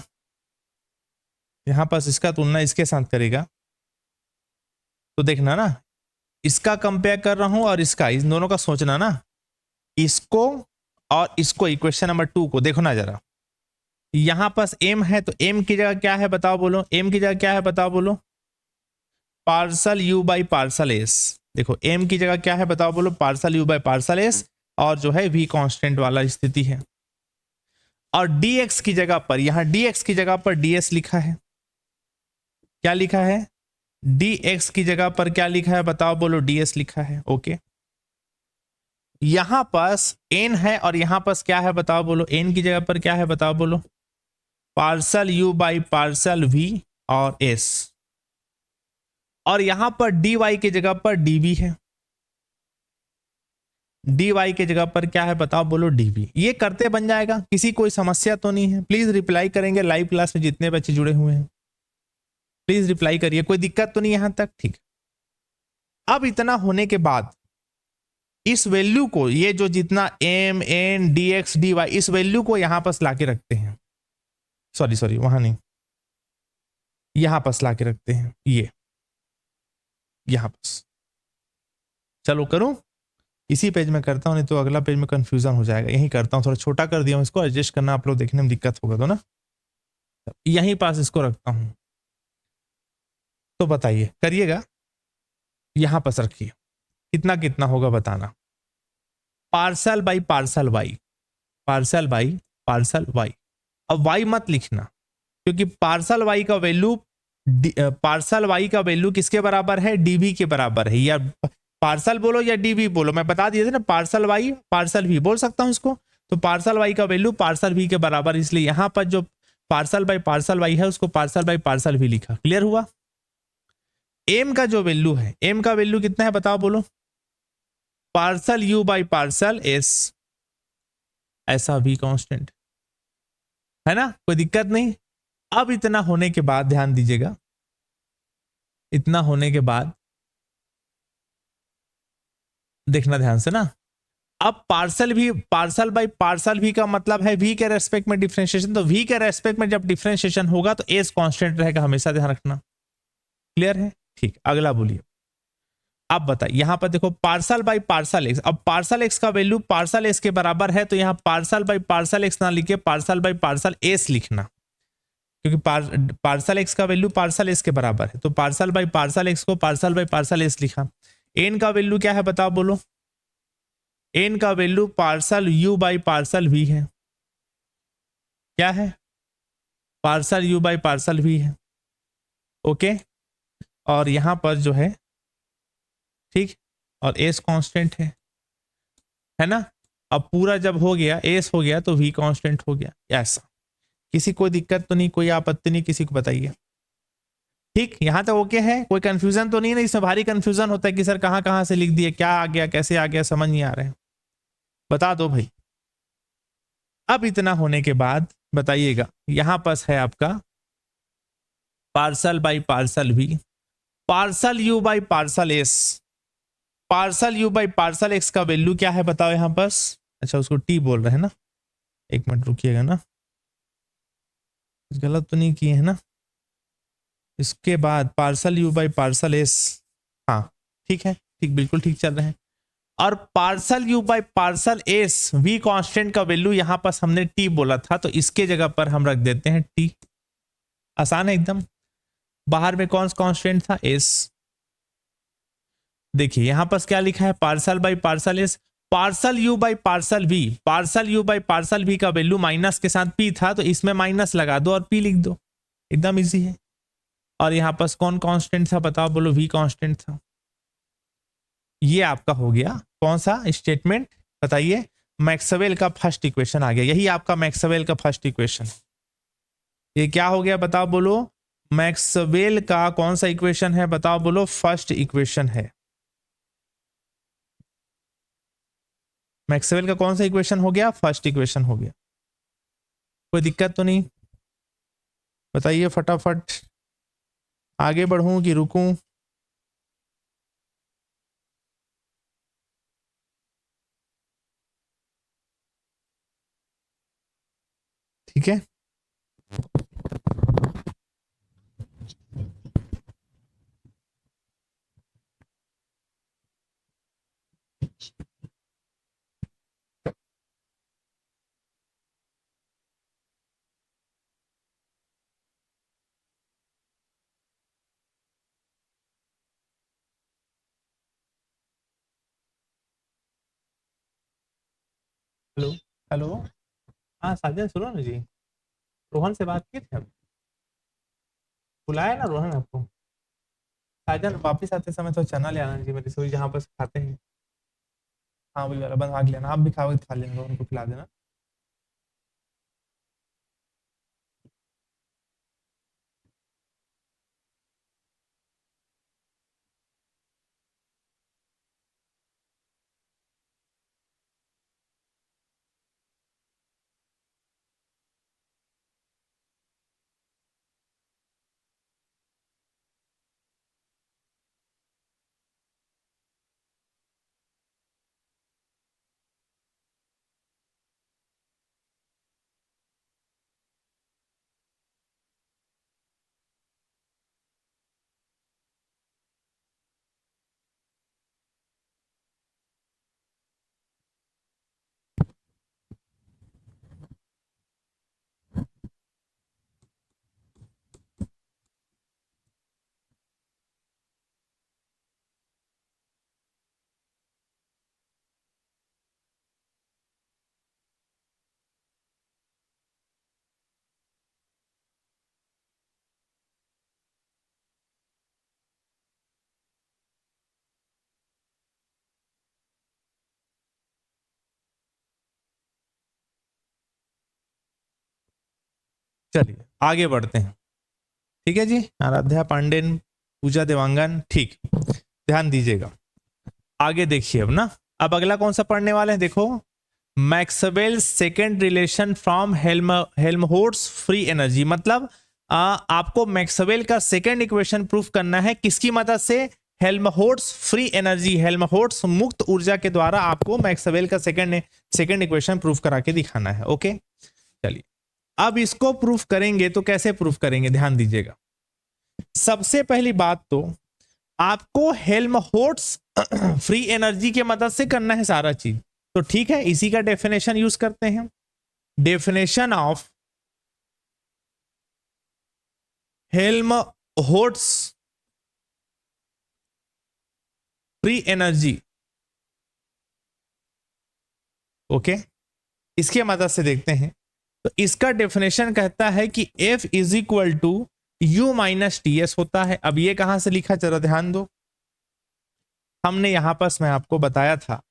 A: यहां पास इसका तुलना इसके साथ करेगा, तो देखना ना, इसका कंपेयर कर रहा हूं और इसका, इन दोनों का सोचना ना, इसको और इसको, इक्वेशन नंबर 2 को देखो ना जरा, यहां पास m है, तो m की जगह क्या है बताओ बोलो, m की जगह क्या है बताओ बोलो, parcel u by parcel s। देखो m की जगह क्या है बताओ बोलो, parcel u by parcel s, और जो है v कांस्टेंट वाला स्थिति है। और dx की जगह पर, यहां dx की जगह पर ds लिखा है, क्या लिखा है, dx की जगह पर क्या लिखा है बताओ बोलो, ds लिखा है। ओके, यहां पास n है और यहां पास क्या है बताओ बोलो, n की जगह पर क्या है बताओ बोलो, parcel u by parcel v और s, और यहां पर dy की जगह पर dv है, dy की जगह पर क्या है बताओ बोलो, dv। ये करते बन जाएगा, किसी कोई समस्या तो नहीं है, प्लीज रिप्लाई करेंगे, लाइव क्लास में जितने बच्चे जुड़े हुए हैं प्लीज रिप्लाई करिए, कोई दिक्कत तो नहीं यहां तक, ठीक। अब इतना होने के बाद इस वैल्यू को, ये जो जितना m n dx dy, इस वैल्यू को यहां पास लाके रखते हैं, सॉरी वहां नहीं, यहां पास लाके रखते हैं, ये यहां पास, चलो करूं, इसी पेज में करता हूं, नहीं तो अगला पेज में कंफ्यूजन हो जाएगा, यहीं करता हूं, थोड़ा छोटा कर दिया हूं इसको, एडजस्ट करना आप लोग देखने में दिक्कत होगा तो ना, यहीं पास इसको रखता हूं, तो बताइए करिएगा, यहां पास रखिए, कितना कितना होगा बताना, partial by partial Y, partial by partial Y. अब वाई मत लिखना, क्योंकि पार्सल वाई का वैल्यू, पार्सल वाई का वैल्यू किसके बराबर है, डीवी के बराबर है, या पार्सल बोलो या डीवी बोलो, मैं बता दिया था ना, पार्सल वाई पार्सल वी बोल सकता हूं इसको, तो पार्सल वाई का वैल्यू पार्सल वी के बराबर, इसलिए यहां पर जो पार्सल बाई पार्सल वाई है उसको पार्सल बाई पार्सल वी लिखा। क्लियर हुआ। m का जो वैल्यू है, m का वैल्यू कितना है बताओ बोलो, parcel u by parcel s, ऐसा v कांस्टेंट है ना, कोई दिक्कत नहीं। अब इतना होने के बाद ध्यान दीजिएगा, इतना होने के बाद देखना ध्यान से ना, अब पार्सल भी, पार्सल बाई पार्सल भी का मतलब है v के रेस्पेक्ट में डिफरेंशिएशन, तो v के रेस्पेक्ट में जब डिफरेंशिएशन होगा तो s कांस्टेंट रहेगा, हमेशा ध्यान रखना। क्लियर है, ठीक। अगला बोलिए, अब बताइए, यहां पर देखो पार्सल बाई पार्सल एक्स, अब पार्सल एक्स का वैल्यू पार्सल एस के बराबर है, तो यहां पार्सल बाई पार्सल एक्स ना लिखे, पार्सल बाई पार्सल एस लिखना। क्योंकि पार्सल एक्स का वैल्यू पार्सल एस के बराबर है, तो पार्सल बाई पार्सल एक्स को पार्सल बाई पार्सल एस लिखा। एन का वैल्यू क्या है बताओ बोलो? एन का value partial U by partial V है। क्या है? Partial U by partial V है। ओके, और यहां पर जो है, ठीक, और एस कांस्टेंट है ना। अब पूरा जब हो गया, एस हो गया, तो वी कांस्टेंट हो गया। ऐसा किसी कोई दिक्कत तो नहीं, कोई आपत्ति नहीं, किसी को बताइए। ठीक, यहां तक ओके है? कोई कंफ्यूजन तो नहीं ना? इसमें भारी कंफ्यूजन होता है कि सर कहां कहां से लिख दिए, क्या आ गया, कैसे आ गया, समझ नहीं आ रहे हैं, बता दो भाई। अब इतना होने के बाद बताइएगा, यहां पास है आपका partial by partial V, partial U by partial S, partial U by partial X का वैल्यू क्या है बताओ यहां पास? अच्छा, उसको टी बोल रहे हैं ना, एक मिनट रुकिएगा ना, कुछ गलत तो नहीं किए हैं ना। इसके बाद parcel U by partial S, हाँ ठीक है, ठीक, बिल्कुल ठीक चल रहे हैं। और parcel U by partial S V constant का वैल्यू यहां पास हमने टी बोला था, तो इसके जगह पर हम रख देते हैं टी। आसान है एकदम। बाहर में कौन सा कांस्टेंट था? एस। देखिए यहां पास क्या लिखा है? Partial by partial S, partial U by partial V, partial U by partial V का वैल्यू माइनस के साथ पी था, तो इसमें माइनस लगा दो और पी लिख दो, एकदम इजी है। और यहां पास कौन कांस्टेंट था बताओ बोलो? वी कांस्टेंट था। ये आपका हो गया कौन सा स्टेटमेंट बताइए? मैक्सवेल का फर्स्ट इक्वेशन आ गया, यही आपका मैक्सवेल का फर्स्ट इक्वेशन। ये क्या हो गया बताओ बोलो? मैक्सवेल का कौन सा इक्वेशन है बताओ बोलो? फर्स्ट इक्वेशन है। मैक्सवेल का कौन सा इक्वेशन हो गया? फर्स्ट इक्वेशन हो गया। कोई दिक्कत तो नहीं? बताइए फटाफट, आगे बढ़ूं कि रुकूं? ठीक है, हेलो हेलो, हाँ साजन सुनो ना जी, रोहन से बात किए थे आप? बुलाया ना रोहन आपको? साजन वापिस आते समय तो चना ले आना जी, मेरी रसोई जहाँ पर खाते हैं। हाँ वही वाला बना के लेना, आप भी खाओगे तो खा लेंगे, उनको खिला देना। चलिए आगे बढ़ते हैं। ठीक है जी, आराध्या पांडेन, पूजा देवांगन, ठीक, ध्यान दीजिएगा। आगे देखिए अब ना, अब अगला कौन सा पढ़ने वाले हैं देखो? Maxwell second relation from Helmholtz free energy, मतलब आपको मैक्सवेल का सेकेंड इक्वेशन प्रूफ करना है, किसकी मदद से? हेल्महोल्ट्ज फ्री एनर्जी, हेल्महोल्ट्ज मुक्त ऊर्जा के द्वारा आपको मैक्सवेल का सेकेंड इक्वेशन प्रूफ करा के दिखाना है। ओके, चलिए अब इसको प्रूफ करेंगे तो कैसे प्रूफ करेंगे, ध्यान दीजिएगा। सबसे पहली बात तो आपको हेल्महोल्ट्ज फ्री एनर्जी के मदद से करना है सारा चीज, तो ठीक है, इसी का डेफिनेशन यूज करते हैं। Definition of Helmholtz free energy, okay, इसके मदद से देखते हैं। तो इसका डेफिनेशन कहता है कि F is equal to U minus T S होता है। अब ये कहां से लिखा, जरा ध्यान दो, हमने यहां पर मैं आपको बताया था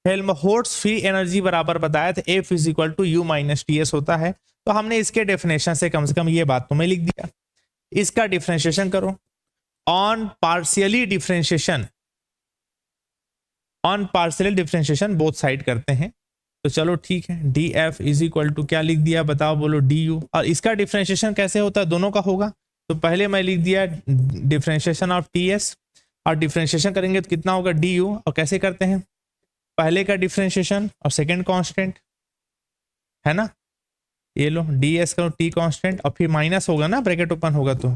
A: हेल्महोल्ट्ज फ्री एनर्जी बराबर बताया था F is equal to U minus T S होता है। तो हमने इसके डेफिनेशन से कम ये बात तो मैं लिख दिया। इसका डिफरेंशिएशन करो on partially differentiation, on partial differentiation both side करते हैं। तो चलो ठीक है, D F is equal to क्या लिख दिया बताओ, बोलो डी यू। और इसका डिफरेंशिएशन कैसे होता है, दोनों का होगा। तो पहले मैं लिख दिया डिफरेंशिएशन ऑफ टी एस, और डिफरेंशिएशन करेंगे तो कितना होगा डी यू। और कैसे करते हैं, पहले का डिफरेंशिएशन और सेकेंड कांस्टेंट है ना, ये लो डी एस करो टी कांस्टेंट, और फिर माइनस होगा ना, ब्रैकेट ओपन होगा तो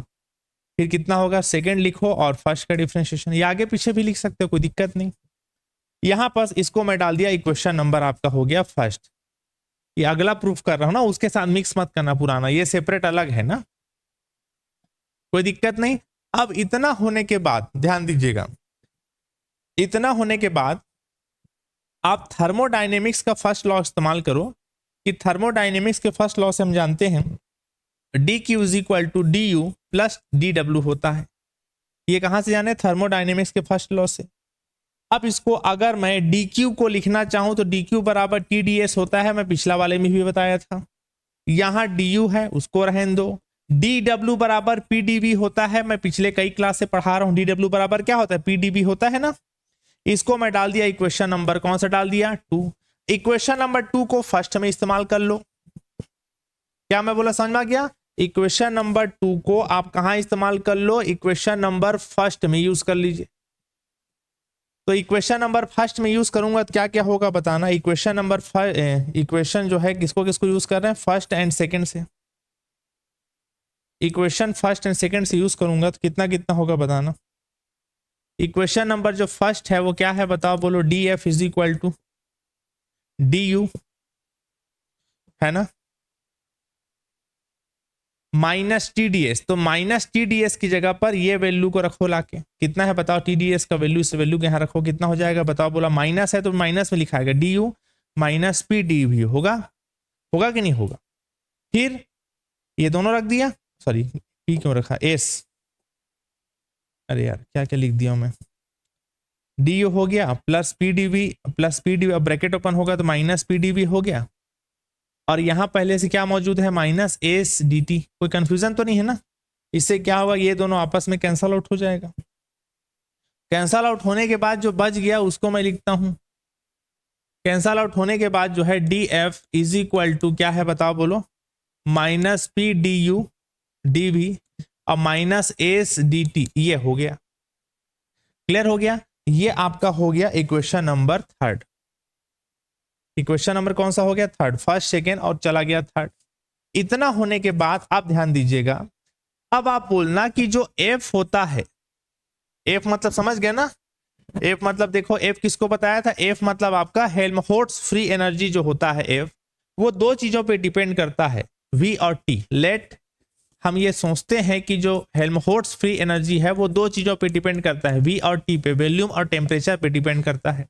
A: फिर कितना होगा, सेकेंड लिखो और फर्स्ट का डिफरेंशिएशन। ये आगे पीछे भी लिख सकते हो, कोई दिक्कत नहीं। यहां पर इसको मैं डाल दिया, इक्वेशन नंबर आपका हो गया फर्स्ट। ये अगला प्रूफ कर रहा हूं ना, उसके साथ मिक्स मत करना पुराना, ये सेपरेट अलग है ना, कोई दिक्कत नहीं। अब इतना होने के बाद ध्यान दीजिएगा, इतना होने के बाद आप थर्मोडायनेमिक्स का फर्स्ट लॉ इस्तेमाल करो कि थर्मोडायनेमिक्स के फर्स्ट लॉ से हम जानते हैं D Q is equal to D U plus D W होता है। ये कहां से जाने, थर्मोडायनेमिक्स के फर्स्ट लॉ से। अब इसको अगर मैं डी क्यू को लिखना चाहूं तो डी क्यू बराबर टी डी एस होता है, मैं पिछला वाले में भी बताया था। यहां डी यू है उसको रहने दो। डी डब्ल्यू बराबर पी डी बी होता है, मैं पिछले कई क्लास से पढ़ा रहा हूं, डी डब्ल्यू बराबर क्या होता है, पी डी बी होता है ना। इसको मैं डाल दिया इक्वेशन नंबर कौन सा डाल दिया, 2। इक्वेशन नंबर 2 को फर्स्ट में इस्तेमाल कर लो। क्या मैं बोला, समझ में आ गया। इक्वेशन नंबर 2 को आप कहां इस्तेमाल कर लो, इक्वेशन नंबर फर्स्ट में यूज कर लीजिए। तो इक्वेशन नंबर फर्स्ट में यूज करूंगा तो क्या क्या होगा बताना। इक्वेशन नंबर इक्वेशन जो है किसको किसको यूज कर रहे हैं, फर्स्ट एंड सेकंड से। इक्वेशन फर्स्ट एंड सेकंड से यूज करूंगा तो कितना कितना होगा बताना। इक्वेशन नंबर जो फर्स्ट है वो क्या है बताओ, बोलो D F is equal to D U है ना, माइनस टी डी एस। तो माइनस टी डी एस की जगह पर ये वैल्यू को रखो लाके, कितना है बताओ, टी डी एस का वैल्यू, इस वैल्यू के यहाँ रखो, कितना हो जाएगा बताओ। बोला माइनस है तो माइनस में लिखाएगा d u minus P D v, होगा होगा कि नहीं होगा। फिर ये दोनों रख दिया, सॉरी पी क्यों रखा, एस, अरे यार क्या क्या लिख दिया मैं। डी यू हो गया plus P D V, plus P D V, अब ब्रैकेट ओपन होगा तो माइनस पी डी वी हो गया। और यहां पहले से क्या मौजूद है, माइनस एस डी टी। कोई कंफ्यूजन तो नहीं है ना। इससे क्या होगा, ये दोनों आपस में कैंसल आउट हो जाएगा। कैंसल आउट होने के बाद जो बच गया उसको मैं लिखता हूं, कैंसल आउट होने के बाद जो है D F is equal to क्या है बताओ बोलो, minus P D U D V और माइनस एस डी टी। ये हो गया, क्लियर हो गया। ये आपका हो गया equation number third. Equation number कौन सा हो गया, थर्ड। फर्स्ट सेकेंड और चला गया थर्ड। इतना होने के बाद आप ध्यान दीजिएगा, अब आप बोलना कि जो एफ होता है, एफ मतलब समझ गए ना, एफ मतलब देखो एफ किसको बताया था, एफ मतलब आपका हेल्महोल्ट्ज फ्री एनर्जी जो होता है एफ, वो दो चीजों पे डिपेंड करता है, वी और टी। लेट हम ये सोचते हैं कि जो हेल्महोल्ट्ज फ्री एनर्जी है वो दो चीजों पे डिपेंड करता है, वी और टी पे, वॉल्यूम और टेम्परेचर पे डिपेंड करता है।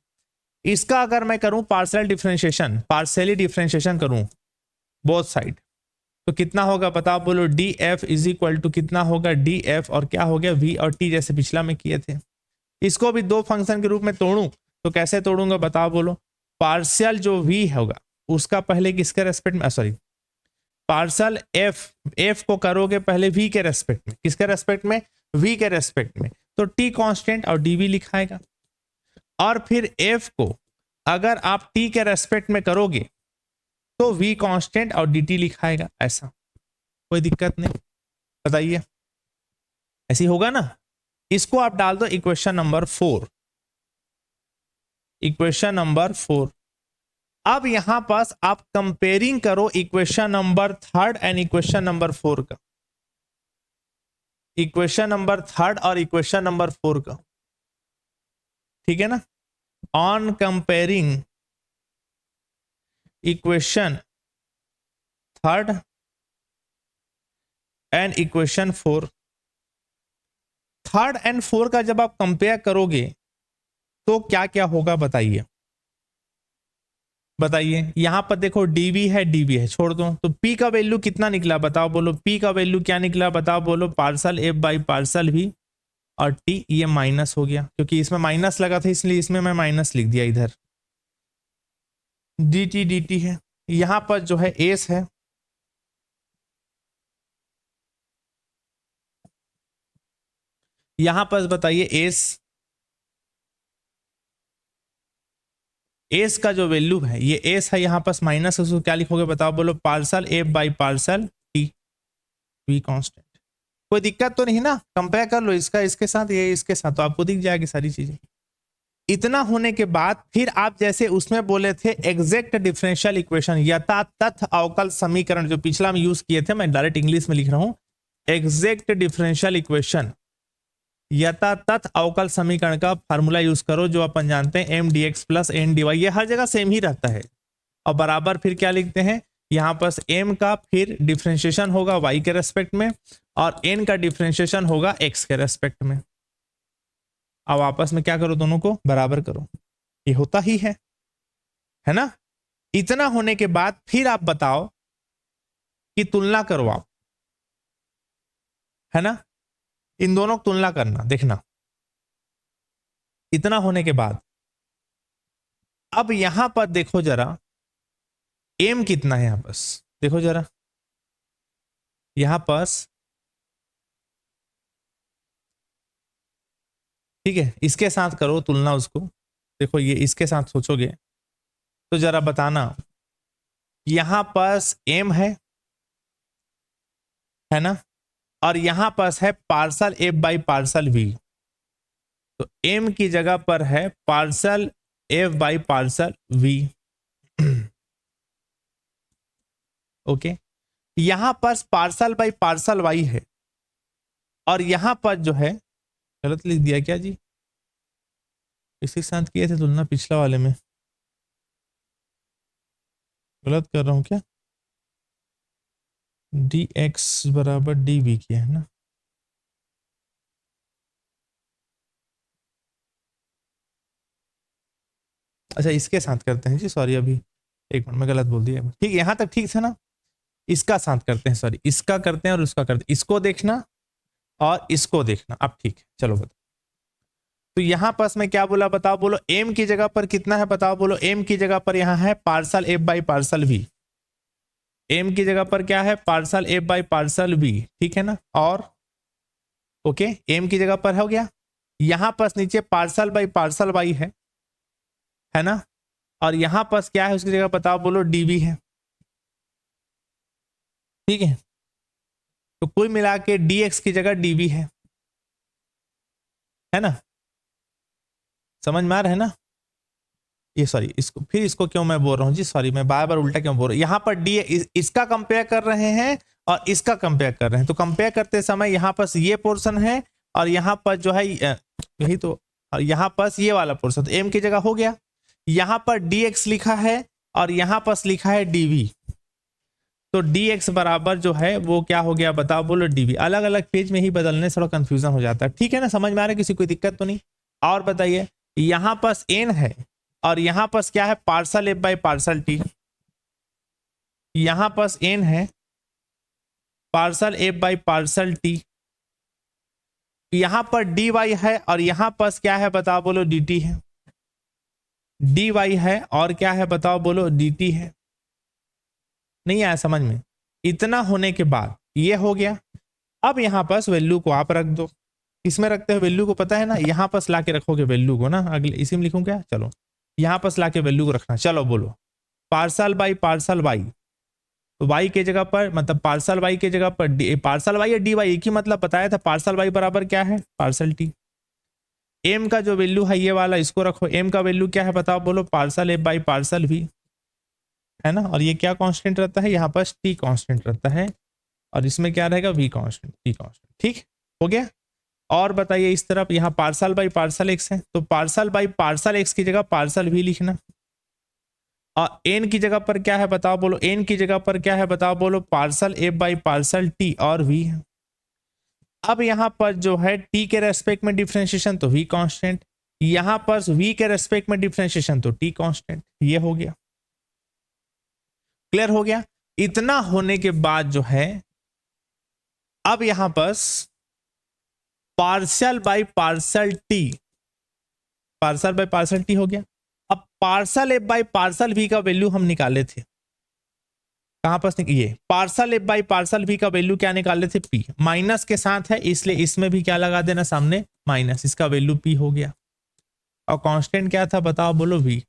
A: इसका अगर मैं करूं पार्शियल डिफरेंशिएशन, पार्शियली डिफरेंशिएशन करूं बोथ साइड, तो कितना होगा बताओ बोलो, D F is equal to कितना होगा, डी एफ और क्या हो गया वी और टी, जैसे पिछला में किए थे। इसको भी दो फंक्शन के रूप में तोड़ूं तो कैसे तोड़ूंगा बताओ बोलो। पार्शियल जो वी होगा उसका पहले किसके रेस्पेक्ट में, सॉरी पार्शियल एफ को करोगे पहले वी के रेस्पेक्ट में, किसके रेस्पेक्ट में, वी के रेस्पेक्ट में, तो टी कांस्टेंट और डी वी लिखाएगा। और फिर एफ को अगर आप टी के रेस्पेक्ट में करोगे तो वी कांस्टेंट और डी टी लिखाएगा। ऐसा कोई दिक्कत नहीं, बताइए ऐसी होगा ना। इसको आप डाल दो इक्वेशन नंबर 4, इक्वेशन नंबर 4। अब यहां पास आप कंपेयरिंग करो equation number third and equation number 4 का, इक्वेशन नंबर थर्ड और इक्वेशन नंबर 4 का, ठीक है ना। On comparing equation third and equation 4। Third and 4 का जब आप कंपेयर करोगे तो क्या क्या होगा बताइए, बताइए। यहां पर देखो डीवी है छोड़ दो, तो पी का वैल्यू कितना निकला बताओ बोलो, पी का वैल्यू क्या निकला बताओ बोलो, partial F by partial V, और टी ये माइनस हो गया क्योंकि इसमें माइनस लगा था इसलिए इसमें मैं माइनस लिख दिया इधर। डी टी है, यहां पर जो है एस है, यहां पर बताइए एस का जो वैल्यू है ये एस है, यहां पर माइनस, उसको क्या लिखोगे बताओ बोलो, partial F by partial T V constant. कोई दिक्कत तो नहीं ना, कंपेयर कर लो इसका इसके साथ, ये इसके साथ, तो आपको दिख जाएगी सारी चीजें। इतना होने के बाद फिर आप जैसे उसमें बोले थे एग्जैक्ट डिफरेंशियल इक्वेशन, यथातथ अवकल समीकरण, जो पिछला हम यूज किए थे, मैं डायरेक्ट इंग्लिश में लिख रहा हूं, एग्जैक्ट डिफरेंशियल इक्वेशन, यथातथ अवकल समीकरण का फार्मूला यूज करो जो अपन जानते हैं M D X plus N D Y, ये हर जगह सेम ही रहता है। और बराबर फिर क्या लिखते हैं यहां पर, एम का फिर डिफरेंशिएशन होगा वाई के रेस्पेक्ट में, और एन का डिफरेंशिएशन होगा एक्स के रेस्पेक्ट में। अब आपस में क्या करो, दोनों को बराबर करो, ये होता ही है ना। इतना होने के बाद फिर आप बताओ कि तुलना करो आप, है ना, इन दोनों को तुलना करना, देखना। इतना होने के बाद अब यहां पर देखो जरा एम कितना है, यहां बस देखो जरा, यहां पास, ठीक है, इसके साथ करो तुलना उसको, देखो ये इसके साथ सोचोगे तो जरा बताना, यहां पास एम है ना, और यहां पास है partial F by partial V, तो एम की जगह पर है partial F by partial V. Okay, यहां पर पार्सल बाई पार्सल वाई है, और यहां पर जो है, गलत लिख दिया क्या जी, इसके साथ किए थे तुलना पिछला वाले में, गलत कर रहा हूं क्या, डी एक्स बराबर डी वी किया है ना, अच्छा इसके साथ करते हैं जी, सॉरी अभी एक मिनट में गलत बोल दिया, ठीक है यहां तक ठीक था ना, इसका साथ करते हैं, सॉरी इसका करते हैं और उसका करते हैं, इसको देखना और इसको देखना, अब ठीक है चलो बताओ। तो यहां पास मैं क्या बोला बताओ बोलो, एम की जगह पर कितना है बताओ बोलो, एम की जगह पर यहां है partial F by partial V, M की जगह पर क्या है partial F by partial V, ठीक है ना, और ओके एम की जगह पर हो गया, यहां पास नीचे पार्सल बाई पार्सल वाई है ना, और यहां पास क्या है उसकी जगह बताओ बोलो डीवी है, ठीक है, तो कुल मिला के dx की जगह dv है ना, समझ में आ रहा है ना, ये सॉरी इसको फिर इसको क्यों मैं बोल रहा हूँ जी, सॉरी मैं बार बार उल्टा क्यों बोल रहा हूँ, यहां पर डी इसका कंपेयर कर रहे हैं और इसका कंपेयर कर रहे हैं, तो कंपेयर करते समय यहां पर ये पोर्शन है और यहां पर जो है यही तो, और यहां पर ये वाला पोर्शन, तो एम की जगह हो गया, यहां पर dx लिखा है और यहां पर लिखा है dv, तो dx बराबर जो है वो क्या हो गया बताओ बोलो dv, अलग अलग पेज में ही बदलने से थोड़ा कंफ्यूजन हो जाता है, ठीक है ना, समझ में आ रहा है, किसी कोई दिक्कत तो नहीं। और बताइए यहां पास n है और यहां पास क्या है partial F by partial T, यहां पास n है partial F by partial T, यहां पर dy है और यहां पास क्या है बताओ बोलो dt है, dy है और क्या है बताओ बोलो dt है, नहीं आया समझ में। इतना होने के बाद ये हो गया, अब यहां पास वैल्यू को आप रख दो, किसमें रखते हो वैल्यू को पता है ना, यहां पास लाके रखोगे वैल्यू को ना, अगले इसी में लिखूं क्या, चलो यहां पास लाके वैल्यू को रखना, चलो बोलो पार्सल बाई पार्सल वाई, तो वाई के जगह पर मतलब पार्सल वाई के जगह पर पार्सल वाई या डी वाई एक ही मतलब बताया था, पार्सल वाई बराबर क्या है पार्सल टी, एम का जो वैल्यू है ये वाला इसको रखो, एम का वैल्यू क्या है बताओ बोलो partial F by partial V, है ना, और ये क्या कांस्टेंट रहता है यहाँ पर टी कांस्टेंट रहता है, और इसमें क्या रहेगा वी कांस्टेंट टी कांस्टेंट, ठीक हो गया। और बताइए इस तरफ यहाँ पार्सल बाई पार्सल एक्स है, तो पार्सल बाई पार्सल एक्स की जगह पार्सल वी लिखना, और एन की जगह पर क्या है बताओ बोलो, एन की जगह पर क्या है बताओ बोलो, partial F by partial T और वी है। अब यहां पर जो है टी के रेस्पेक्ट में डिफरेंशिएशन तो वी कांस्टेंट, यहां पर वी के रेस्पेक्ट में डिफरेंशिएशन तो टी कांस्टेंट। ये हो गया, क्लियर हो गया। इतना होने के बाद जो है अब यहां पर partial by partial T, partial by partial T हो गया। अब partial F by partial V का वैल्यू हम निकाले थे, कहां पर, ये partial F by partial V का वैल्यू क्या निकाले थे, पी। माइनस के साथ है इसलिए इसमें भी क्या लगा देना सामने, माइनस, इसका वैल्यू पी हो गया। और कांस्टेंट क्या था बताओ बोलो, वी।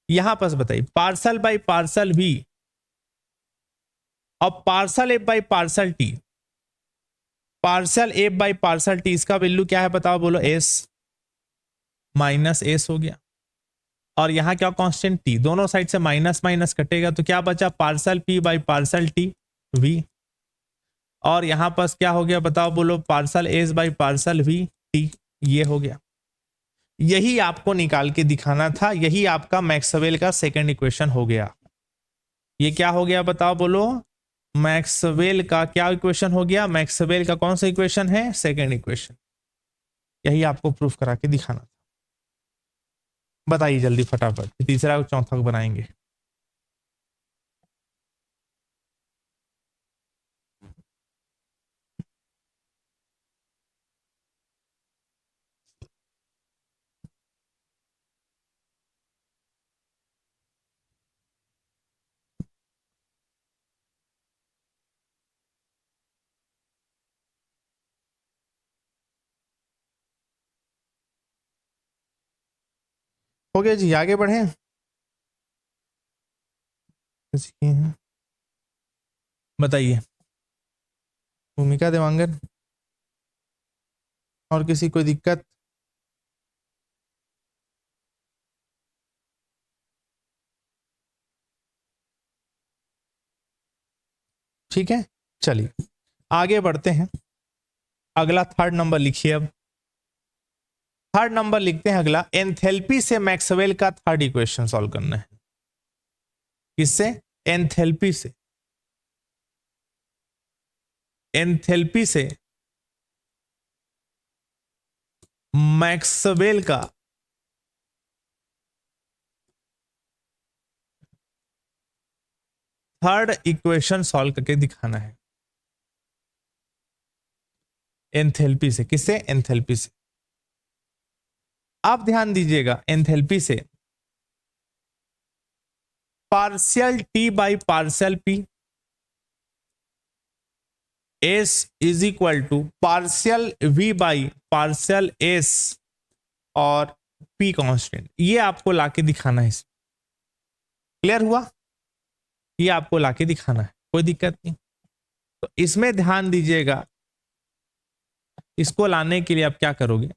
A: यहां पर बताइए पार्सल बाई पार्सल वी और parcel F by partial T, parcel F by partial T, इसका वैल्यू क्या है बताओ बोलो, एस, माइनस एस हो गया। और यहां क्या कांस्टेंट टी, दोनों साइड से माइनस माइनस कटेगा तो क्या बचा, parcel P by partial T V. और यहां पर क्या हो गया बताओ बोलो, parcel S by partial we T. ये हो गया, यही आपको निकाल के दिखाना था, यही आपका मैक्सवेल का सेकंड इक्वेशन हो गया। ये क्या हो गया बताओ बोलो, मैक्सवेल का क्या इक्वेशन हो गया, मैक्सवेल का कौन सा इक्वेशन है, सेकंड इक्वेशन। यही आपको प्रूफ करा के दिखाना था। बताइए जल्दी फटाफट, तीसरा और चौथा बनाएंगे। हो गया जी, आगे बढ़े। बताइए भूमिका देवांगन, और किसी कोई दिक्कत? ठीक है, चलिए आगे बढ़ते हैं। अगला थर्ड नंबर लिखिए। अब थर्ड नंबर लिखते हैं अगला, एंथैल्पी से मैक्सवेल का थर्ड इक्वेशन सॉल्व करना है। किससे, एंथैल्पी से, एंथैल्पी से मैक्सवेल का थर्ड इक्वेशन सॉल्व करके दिखाना है। एंथैल्पी से, किससे, एंथैल्पी से। आप ध्यान दीजिएगा, एंथैल्पी से partial T by partial P S is equal to partial V by partial S और पी कांस्टेंट। ये आपको लाके दिखाना है। क्लियर हुआ, ये आपको लाके दिखाना है, कोई दिक्कत नहीं। तो इसमें ध्यान दीजिएगा, इसको लाने के लिए आप क्या करोगे,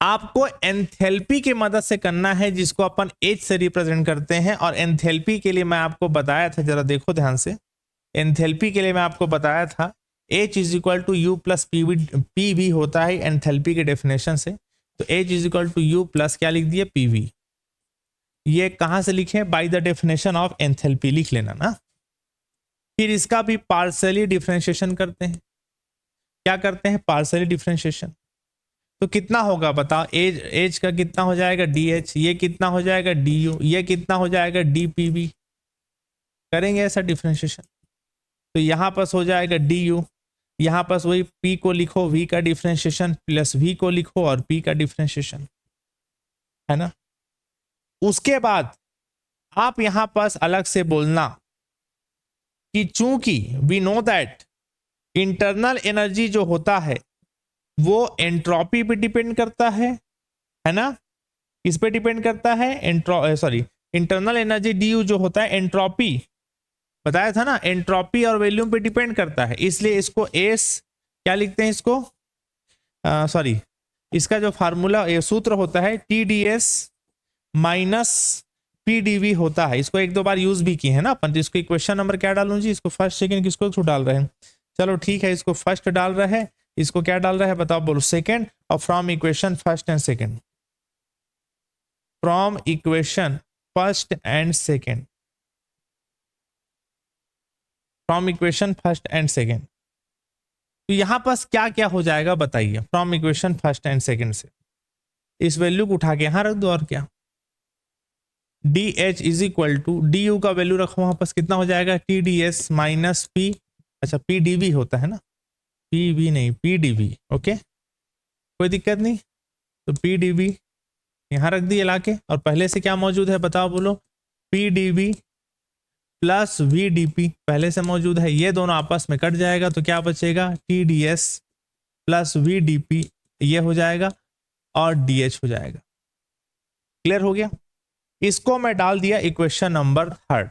A: आपको एंथैल्पी की मदद से करना है, जिसको अपन एच से रिप्रेजेंट करते हैं। और एंथैल्पी के लिए मैं आपको बताया था, जरा देखो ध्यान से, एंथैल्पी के लिए मैं आपको बताया था H is equal to U plus P V होता है एंथैल्पी के डेफिनेशन से। तो H is equal to U plus क्या लिख दिए, पी वी। ये कहां से लिखे, by the definition of enthalpy लिख लेना ना। फिर इसका भी पार्शियली डिफरेंशिएशन करते हैं। क्या करते हैं, पार्शियली डिफरेंशिएशन। तो कितना होगा बताओ, एज का कितना हो जाएगा, डी एच, ये कितना हो जाएगा, डी यू, ये कितना हो जाएगा, डी पी वी। करेंगे ऐसा डिफरेंशिएशन तो यहां पर हो जाएगा डी यू, यहां पर वही पी को लिखो, वी का डिफरेंशिएशन प्लस वी को लिखो और पी का डिफरेंशिएशन, है ना। उसके बाद आप यहां पर अलग से बोलना कि चूंकि we know that internal energy जो होता है वो एंट्रोपी पे डिपेंड करता है ना। किस पे डिपेंड करता है, sorry, internal energy D you जो होता है एंट्रोपी, बताया था ना, एंट्रोपी और वॉल्यूम पे डिपेंड करता है। इसलिए इसको एस क्या लिखते हैं, इसको सॉरी, इसका जो फार्मूला सूत्र होता है T D S minus P D V होता है। इसको एक दो बार यूज भी किए हैं ना अपन। तो इसको इक्वेशन नंबर क्या डालूं जी, इसको फर्स्ट सेकंड किसको डाल रहे हैं, चलो ठीक है, इसको फर्स्ट डाल रहे हैं, इसको क्या डाल रहा है बताओ बोलो, सेकंड। और from equation first and second, from equation first and second, from equation first and second. तो यहां पास क्या क्या हो जाएगा बताइए, from equation first and second से इस वैल्यू को उठा के यहां रख दो और क्या, D H is equal to D U का वैल्यू रखो वहां पास, कितना हो जाएगा T D S minus P, अच्छा पी डी वी होता है ना, पी वी नहीं पी डी वी, ओके कोई दिक्कत नहीं। तो पी डी वी यहां रख दिए लाके, और पहले से क्या मौजूद है बताओ बोलो, P D V plus V D P पहले से मौजूद है, ये दोनों आपस में कट जाएगा तो क्या बचेगा T D S plus V D P, ये हो जाएगा और डी एच हो जाएगा। क्लियर हो गया। इसको मैं डाल दिया इक्वेशन नंबर 3।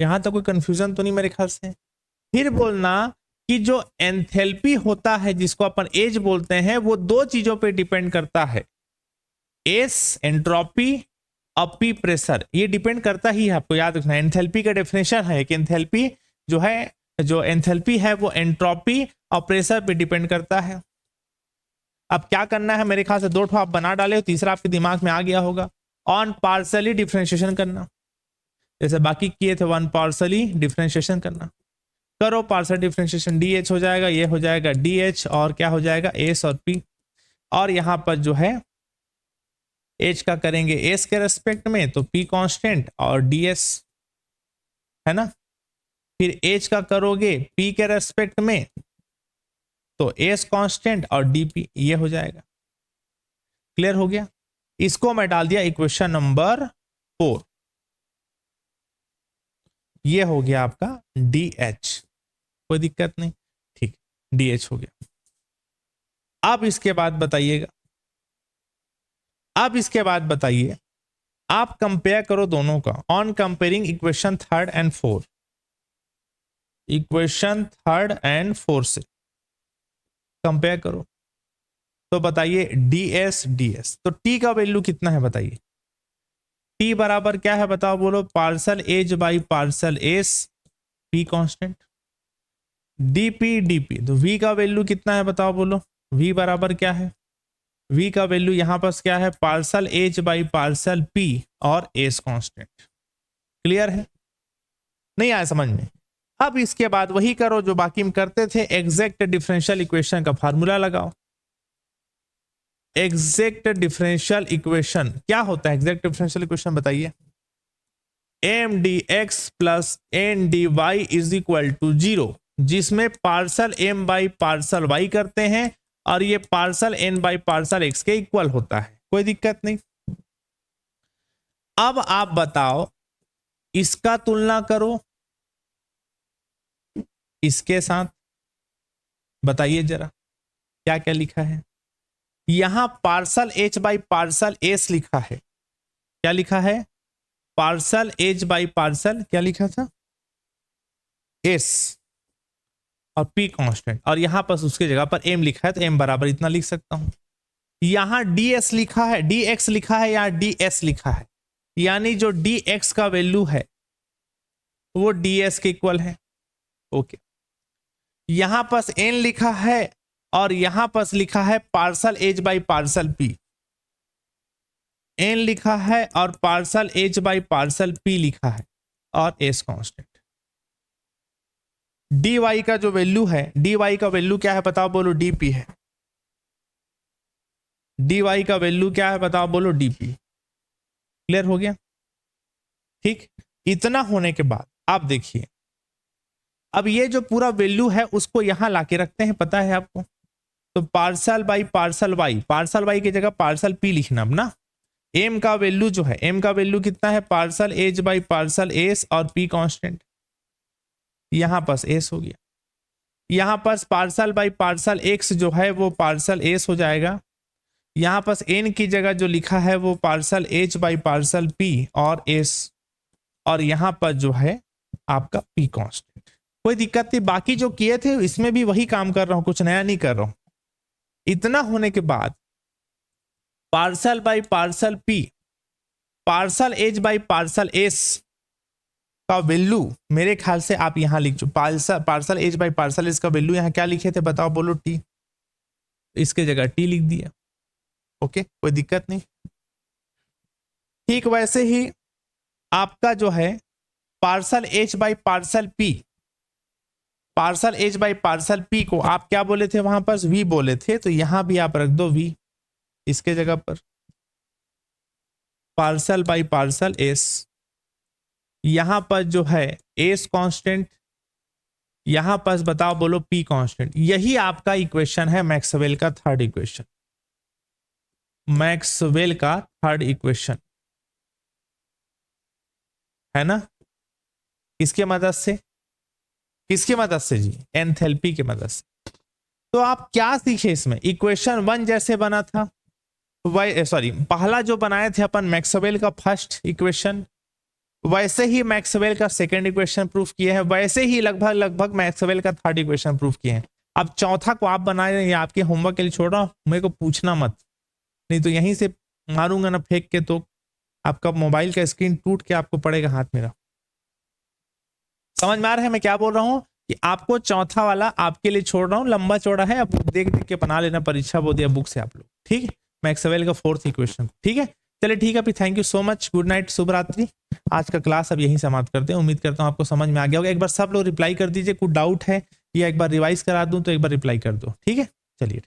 A: यहां तक कोई कंफ्यूजन तो नहीं मेरे ख्याल से। फिर बोलना कि जो एंथैल्पी होता है जिसको अपन एज बोलते हैं, वो दो चीजों पे डिपेंड करता है, एस एंट्रोपी और पी प्रेशर, ये डिपेंड करता ही है, आपको याद रखना। एंथैल्पी का डेफिनेशन है कि एंथैल्पी जो है, जो एंथैल्पी है वो एंट्रोपी और प्रेशर पे डिपेंड करता है। अब क्या करना है, मेरे ख्याल से 2 आप बना डाले हो, तीसरा आपके दिमाग में आ गया होगा, ऑन पार्सली डिफरेंशिएशन करना, जैसे बाकी किए थे 1 पार्सली डिफरेंशिएशन करना, करो पार्सल डिफरेंशिएशन, डी एच हो जाएगा, ये हो जाएगा डी एच और क्या हो जाएगा एस और पी, और यहां पर जो है एच का करेंगे एस के रेस्पेक्ट में तो पी कांस्टेंट और डी एस है ना, फिर एच का करोगे पी के रेस्पेक्ट में तो एस कांस्टेंट और डीपी, ये हो जाएगा। क्लियर हो गया। इसको मैं डाल दिया इक्वेशन नंबर 4, ये हो गया आपका डी एच, कोई दिक्कत नहीं, ठीक डी एच हो गया। अब इसके बाद बताइएगा, अब इसके बाद बताइए, आप कंपेयर करो दोनों का, on comparing equation 3 and 4, equation 3 and 4 से कंपेयर करो तो बताइए डी एस डी एस, तो टी का वैल्यू कितना है बताइए, टी बराबर क्या है बताओ बोलो, partial H by partial S P constant, DP DP, तो वी का वैल्यू कितना है बताओ बोलो, वी बराबर क्या है, वी का वैल्यू यहां पर क्या है, partial H by partial P और एस कांस्टेंट। क्लियर है, नहीं आया समझ में। अब इसके बाद वही करो जो बाकी में करते थे, एग्जैक्ट डिफरेंशियल इक्वेशन का फार्मूला लगाओ। एग्जैक्ट डिफरेंशियल इक्वेशन क्या होता है, एग्जैक्ट डिफरेंशियल इक्वेशन बताइए, M D X plus N D Y is equal to 0, जिसमें partial M by partial Y करते हैं और ये partial N by partial X के इक्वल होता है, कोई दिक्कत नहीं। अब आप बताओ, इसका तुलना करो इसके साथ, बताइए जरा क्या क्या लिखा है। यहां parcel H by partial S लिखा है, क्या लिखा है, पार्सल एच बाई पार्सल क्या लिखा था एस और पी कांस्टेंट, और यहां पर उसके जगह पर एम लिखा है तो एम बराबर इतना लिख सकता हूं। यहां डी एस लिखा है, डी एक्स लिखा है या डी एस लिखा है, यानी जो डी एक्स का वैल्यू है वो डी एस के इक्वल है, ओके। यहां पर एन लिखा है और यहां पर लिखा है partial H by partial P, N लिखा है और partial H by partial P लिखा है और एस कांस्टेंट। डी वाई का जो वैल्यू है, डी वाई का वैल्यू क्या है बताओ बोलो, डीपी है, डी वाई का वैल्यू क्या है बताओ बोलो, डीपी। क्लियर हो गया, ठीक। इतना होने के बाद आप देखिए, अब ये जो पूरा वैल्यू है उसको यहां लाके रखते हैं, पता है आपको, तो partial by partial Y, partial Y की जगह पार्सल पी लिखना अब ना। एम का वैल्यू जो है, एम का वैल्यू कितना है, partial H by partial S और पी कांस्टेंट, यहां पर एस हो गया। यहां पर पार्सल बाई पार्सल एक्स जो है वो पार्सल एस हो जाएगा, यहां पर एन की जगह जो लिखा है वो parcel H by partial P और एस, और यहां पर जो है आपका पी कांस्टेंट। कोई दिक्कत नहीं, बाकी जो किए थे इसमें भी वही काम कर रहा हूं, कुछ नया नहीं कर रहा हूं। इतना होने के बाद parcel by partial P, parcel H by partial S का वैल्यू मेरे ख्याल से आप यहां लिख, parcel H by partial S का वैल्यू यहां क्या लिखे थे बताओ बोलो, टी, इसके जगह टी लिख दिया, ओके कोई दिक्कत नहीं। ठीक वैसे ही आपका जो है partial H by partial P, parcel H by partial P को आप क्या बोले थे वहां पर, वी बोले थे, तो यहां भी आप रख दो वी इसके जगह पर, पार्सल बाई पार्सल एस, यहां पर जो है एस कांस्टेंट, यहां पर बताओ बोलो पी कांस्टेंट। यही आपका इक्वेशन है मैक्सवेल का थर्ड इक्वेशन, मैक्सवेल का थर्ड इक्वेशन है ना। किसके मदद से, किसकी मदद से जी, एंथैल्पी की मदद से। तो आप क्या सीखे इसमें, इक्वेशन वन जैसे बना था वही, सॉरी पहला जो बनाए थे अपन मैक्सवेल का फर्स्ट इक्वेशन, वैसे ही मैक्सवेल का सेकंड इक्वेशन प्रूफ किए हैं, वैसे ही लगभग लगभग मैक्सवेल का थर्ड इक्वेशन प्रूफ किए हैं। अब चौथा को आप बनाए, ये आपके होमवर्क के लिए छोड़ रहा हूं, मेरे को पूछना मत, नहीं तो यहीं से मारूंगा ना फेंक के, तो आपका मोबाइल का स्क्रीन टूट के आपको पड़ेगा हाथ मेरा। समझ में आ रहा है मैं क्या बोल रहा हूं, कि आपको चौथा वाला आपके लिए छोड़ रहा हूं, लंबा चौड़ा है, अब देख देख के बना लेना परीक्षा बोर्ड या बुक से आप लोग, ठीक है, मैक्सवेल का फोर्थ इक्वेशन, ठीक है। चलिए ठीक है, thank you so much, good night, शुभ रात्रि। आज का क्लास अब यहीं समाप्त करते हैं, उम्मीद करता हूं आपको समझ में आ गया होगा। एक बार सब लोग रिप्लाई कर दीजिए, कुछ डाउट है या एक बार रिवाइज करा दूं तो एक बार रिप्लाई कर दो, ठीक है, चलिए।